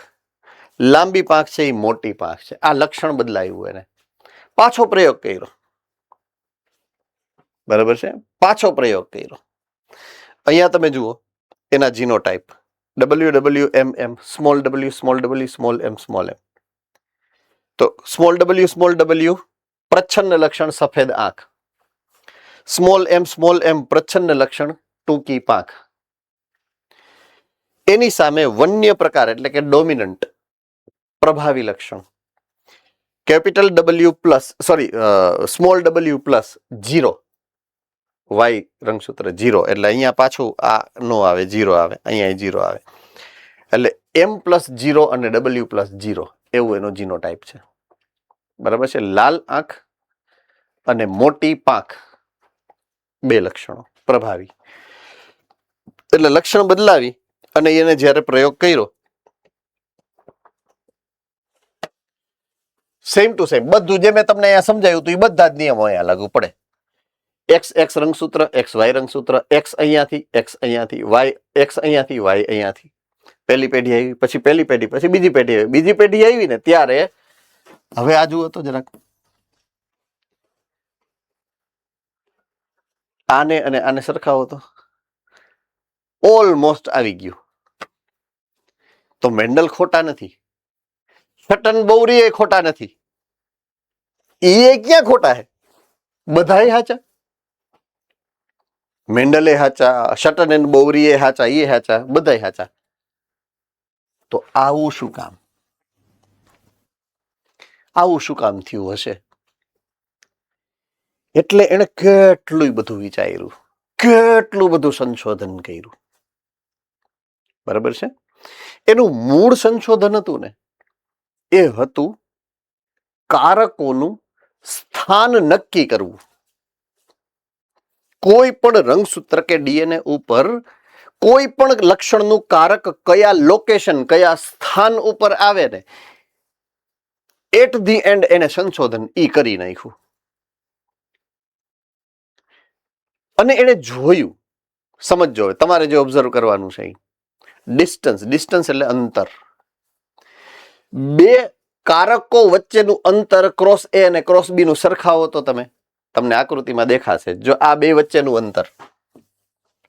S1: લાંબી પાંખ છે એ મોટી પાંખ છે. આ લક્ષણ બદલાયું એને. પાછો પ્રયોગ કર્યો. બરાબર છે. પાછો પ્રયોગ કર્યો. અહીંયા તમે જુઓ એના genotype WWMM, small w small m small m. તો સ્મોલ w પ્રચ્છન્ન લક્ષણ સફેદ આંખ, સ્મોલ m પ્રચ્છન્ન લક્ષણ ટૂંકી પાંખ. એની સામે વન્ય પ્રકાર એટલે કે ડોમિનન્ટ પ્રભાવી લક્ષણ capital W plus small w plus 0, Y રંગસૂત્ર 0 એટલે અહીંયા પાછું આ નો આવે, 0 આવે, અહીંયા 0 આવે એટલે M+0 અને W+0 એવું એનો જીનોટાઈપ છે. બરાબર છે. લાલ આંખ અને મોટી પાંખ બે લક્ષણો પ્રભાવી. એટલે લક્ષણ બદલાવી અને એને જ્યારે પ્રયોગ કર્યો સેમ ટુ સેમ બધું જે મેં તમને અહીંયા સમજાયું હતું એ બધા જ નિયમો અહીંયા લાગુ પડે. x રંગસૂત્ર, xy રંગસૂત્ર, x અહીંયાથી, x અહીંયાથી, y x અહીંયાથી, y અહીંયાથી. પહેલી પેઢી આવી, પછી પહેલી પેઢી, પછી બીજી પેઢી આવી. બીજી પેઢી આવી ને ત્યારે હવે આ જુઓ તો જરાક, આને અને આને સરખાવો તો ઓલમોસ્ટ આવી ગયું. તો મેન્ડલ ખોટા નથી, શટન બૌરી એ ખોટા નથી, એ ક્યાં ખોટા હે? બધાય હાચા. મેન્ડલે હાચા, શટન એન્ડ બૌરી એ હાચા, એ હાચા, બધાય હાચા. તો આવું શું કામ? આવું શું કામ થયું હશે? એટલે એને કેટલું બધું વિચાર્યું, કેટલું બધું સંશોધન કર્યું. બરાબર છે. એનું મૂળ સંશોધન હતું ને એ હતું કારકોનું સ્થાન નક્કી કરવું. કોઈ પણ રંગસૂત્ર કે ડીએનએ ઉપર કોઈ પણ લક્ષણનું કારક કયા લોકેશન, કયા સ્થાન ઉપર આવે ને એટ ધી એન્ડ એને સંશોધન ઈ કરી નાખ્યું. અને એને જોયું. સમજો તમારે જે ઓબ્ઝર્વ કરવાનું છે ડિસ્ટન્સ એટલે અંતર. બે કારકો વચ્ચેનું અંતર ક્રોસ એ અને ક્રોસ બી નું સરખાવો તો તમને આકૃતિમાં દેખાશે. જો આ બે વચ્ચેનું અંતર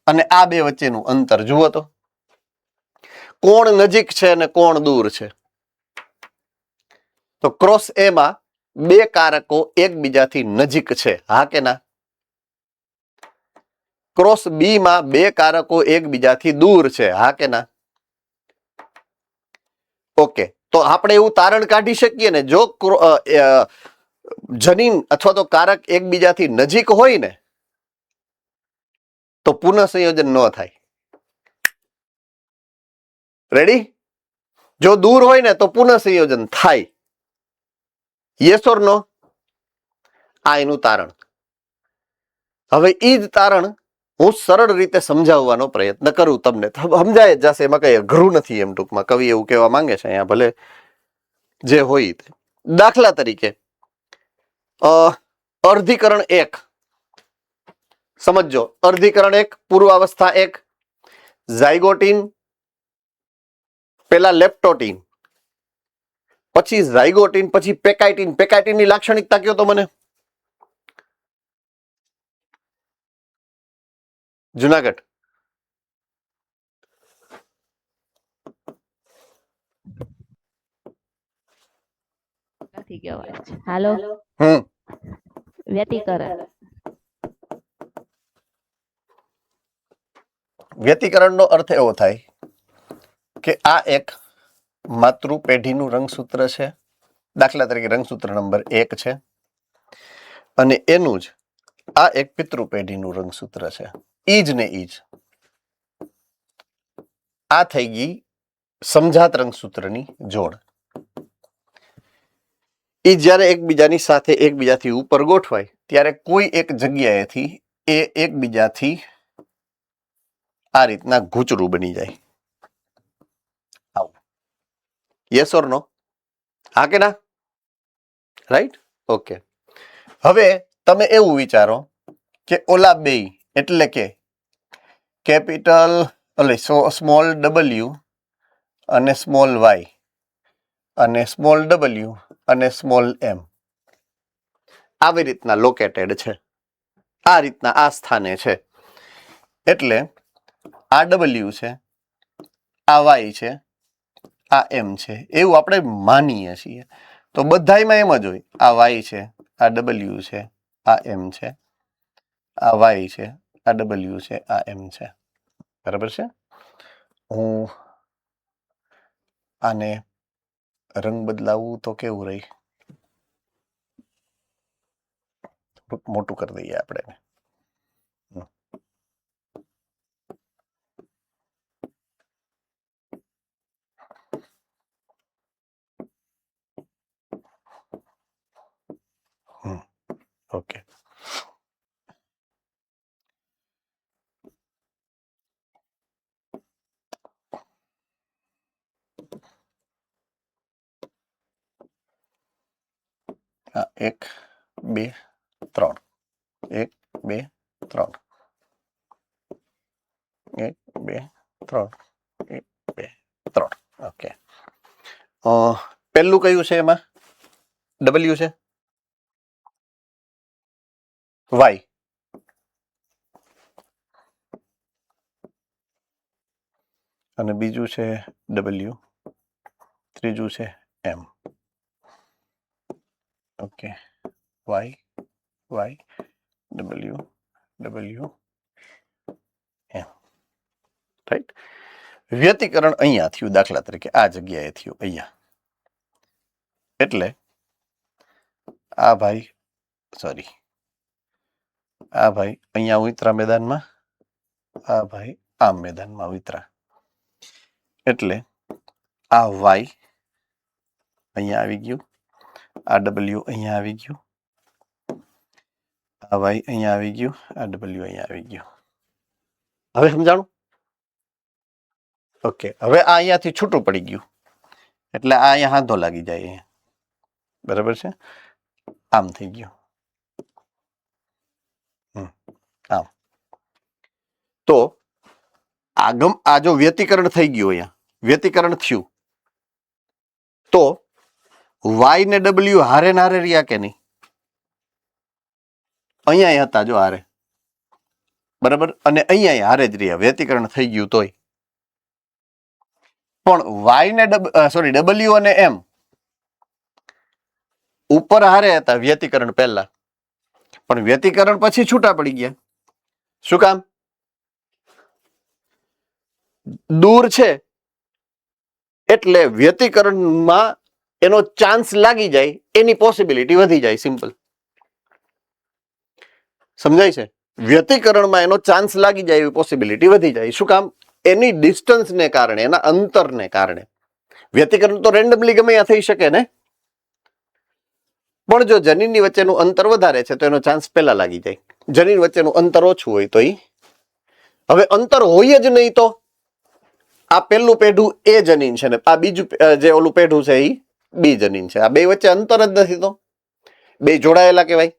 S1: અને આ બે વચ્ચેનું અંતર જુઓ તો કોણ નજીક છે અને કોણ દૂર છે. તો ક્રોસ એ માં બે કારકો એકબીજાથી નજીક છે, હા કે ના? ક્રોસ બી માં બે કારકો એકબીજાથી દૂર છે, હા કે ના? ઓકે. તો આપણે એવું તારણ કાઢી શકીએ ને જો જનીન અથવા તો કારક એકબીજાથી નજીક હોય ને તો પુનઃ સંયોજન ન થાય. રેડી? જો દૂર હોય ને તો પુનઃ સંયોજન થાય. યસ ઓર નો? આ એનું તારણ. હવે ઈ જ તારણ હું સરળ રીતે સમજાવવાનો પ્રયત્ન કરું તમને. સમજાય જ જશે, એમાં કઈ અઘરું નથી. એમ ટૂંકમાં કવિ એવું કહેવા માંગે છે અહીંયા, ભલે જે હોય તે. દાખલા તરીકે અર્ધીકરણ 1 સમજો. અર્ધીકરણ 1 પૂર્વાવસ્થા 1 ઝાયગોટીન, પેલા લેપ્ટોટીન, પછી ઝાયગોટીન, પછી પેકાઇટીન. પેકાઇટીનની લાક્ષણિકતા કયો તો મને. જુનાગઢ.
S2: નથી ગયો અવાજ. હાલો. વ્યતિકરણ.
S1: વ્યતિકરણનો અર્થ એવો થાય કે આ એક માતૃ પેઢીનું રંગસૂત્ર છે. દાખલા તરીકે રંગસૂત્ર નંબર 1 છે અને એનું જ આ એક પિતૃ પેઢીનું રંગસૂત્ર છે. ઈજ ને ઈજ. આ થઈ ગઈ સમજાત રંગસૂત્રની જોડ. એ જ્યારે એકબીજાની સાથે એકબીજાથી ઉપર ગોઠવાય ત્યારે કોઈ એક જગ્યાએથી એ એકબીજાથી આ રીતના ગૂંચરું બની જાય. આવું. યસ ઓર નો? હા કે ના? રાઈટ? ઓકે. હવે તમે એવું વિચારો કે ઓલા બે એટલે કે કેપિટલ સ્મોલ ડબલ્યુ અને સ્મોલ વાય અને સ્મોલ ડબલ્યુ અને સ્મોલ એમ આવી રીતના લોકેટેડ છે. આ રીતના આ સ્થાને છે. એટલે આ ડબલ્યુ છે, આ વાય છે, આ એમ છે, એવું આપણે માનીએ છીએ. તો બધાયમાં એમ જ હોય. આ વાય છે, આ ડબલ્યુ છે, આ એમ છે, આ વાય છે, આ ડબલ્યુ છે, આ એમ છે. બરાબર છે? હું આને રંગ બદલાવું તો કેવું રહી? મોટું કરી દઈએ આપણે. ઓકે. હા, 1 2 3. 1 2 3. 1 2 3. 1 2 3. ઓકે. પહેલું કયું છે એમાં? ડબલ્યુ છે? વાય. અને બીજું છે ડબલ્યુ. ત્રીજું છે M. Okay. Y Y W W M. Right? વ્યતિકરણ અહીંયા થયું, દાખલા તરીકે આ જગ્યાએ થયું અહીંયા. એટલે આ ભાઈ સોરી આ ભાઈ અહીંયા ઉતરા મેદાનમાં, આ ભાઈ આ મેદાનમાં ઉતરા. એટલે આ વાય અહીંયા આવી ગયું, આ ડબલ્યુ અહીંયા આવી ગયું, આ વાય અહીંયા આવી ગયું, આ ડબલ્યુ અહીંયા આવી ગયું. હવે સમજાણું? ઓકે. હવે આ અહીંયાથી છૂટું પડી ગયું એટલે આ અહીંયા હાંધો લાગી જાય. બરાબર છે? આમ થઈ ગયું. આમ. તો આ જો વ્યતિકરણ થઈ ગયું, અહીંયા વ્યતિકરણ થયું તો વાય ને ડબલ્યુ હારે ને હારે રહ્યા કે નહીં? અહીંયા હતા જો હારે. બરાબર? અને અહીંયા હારે જ રહ્યા, વ્યતિકરણ થઈ ગયું તોય. પણ વાય ને ડબલ્યુ અને એમ ઉપર હારે હતા વ્યતિકરણ પહેલા, પણ વ્યતિકરણ પછી છૂટા પડી ગયા. શું કામ? દૂર છે એટલે વ્યતિકરણમાં એનો ચાન્સ લાગી જાય, એની પોસિબિલિટી વધી જાય. સિમ્પલ. સમજાય છે? વ્યતિકરણમાં એનો ચાન્સ લાગી જાય એવી પોસિબિલિટી વધી જાય. શું કામ? એની ડિસ્ટન્સને કારણે, એના અંતરને કારણે. વ્યતિકરણ તો રેન્ડમલી ગમે ત્યાં થઈ શકે ને, પણ જો જનીનની વચ્ચેનું અંતર વધારે છે તો એનો ચાન્સ પહેલા લાગી જાય. જનીન વચ્ચેનું અંતર ઓછું હોય તો હવે અંતર હોય જ નહીં તો આ પહેલું પેઢું એ જનીન છે ને આ બીજું જે ઓલું પેઢું છે એ બી જનીન છે. આ બે વચ્ચે અંતર જ નથી તો બે જોડાયેલા કહેવાય.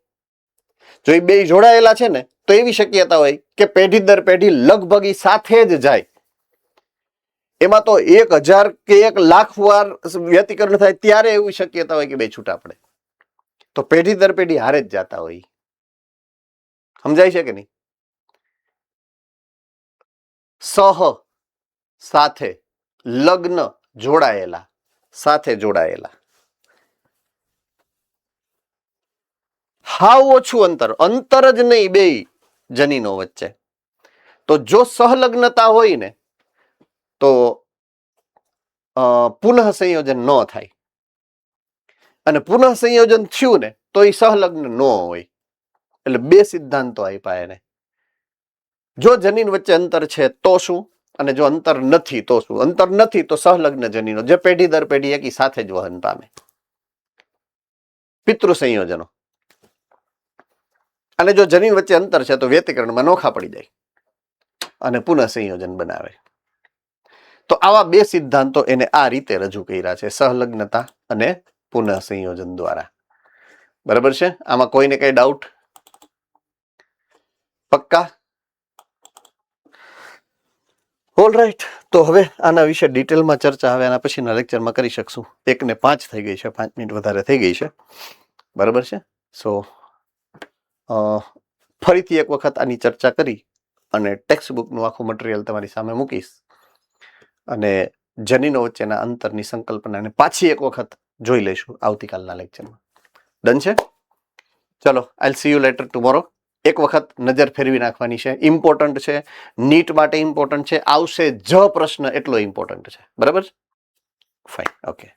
S1: જો એ બે જોડાયેલા છે ને તો એવી શક્યતા હોય કે પેઢી દર પેઢી લગભગ સાથે જ જાય. એમાં તો 1000 કે 1,00,000 વાર વ્યતિકરણ થાય ત્યારે એવી શક્યતા હોય કે બે છૂટા પડે. તો પેઢી દર પેઢી હારે જ જાતા હોય. સમજાય છે કે નહીં? સાથે લગ્ન જોડાયેલા, સાથે જોડાયેલા. હાવ ઓછું અંતર જ નહીં બે જનીનો વચ્ચે. તો જો સહલગ્નતા હોય ને તો પુનઃ સંયોજન ન થાય, અને પુનઃ સંયોજન થયું ને તો એ સહલગ્ન ન હોય. એટલે બે સિદ્ધાંતો આપ્યા એને. જો જનીન વચ્ચે અંતર છે તો શું, અને જો અંતર નથી તો શું? અંતર નથી તો સહલગ્ન જનીનો જે પેઢી દર પેઢી એકી સાથે જ વહન પામે. પિતૃ સંયોજનો. અને જો જનીન વચ્ચે અંતર છે તો વ્યતિકરણમાં નોખા પડી જાય. અને પુનઃસંયોજન બનાવે. તો આવા બે સિદ્ધાંતો એને આ રીતે રજૂ કર્યા છે, સહલગ્નતા અને પુનઃસંયોજન દ્વારા. બરાબર છે? આમાં કોઈને કઈ ડાઉટ? પક્કા? All right. તો હવે આના વિશે ડિટેલમાં ચર્ચા હવે આના પછીના લેક્ચરમાં કરી શકશું. 1 ને 5 થઈ ગઈ છે, 5 મિનિટ વધારે થઈ ગઈ છે. બરાબર છે? સો ફરીથી એક વખત આની ચર્ચા કરી અને ટેક્સ્ટ બુકનું આખું મટીરિયલ તમારી સામે મૂકીશ અને જનીનો વચ્ચેના અંતરની સંકલ્પનાને પાછી એક વખત જોઈ લઈશું આવતીકાલના લેક્ચરમાં. ડન છે? ચલો, I C you letter tomorrow. એક વખત નજર ફેરવી નાખવાની છે. ઇમ્પોર્ટન્ટ છે, નીટ માટે ઇમ્પોર્ટન્ટ છે, આવશે જ પ્રશ્ન એટલો ઇમ્પોર્ટન્ટ છે. બરાબર? Fine, okay.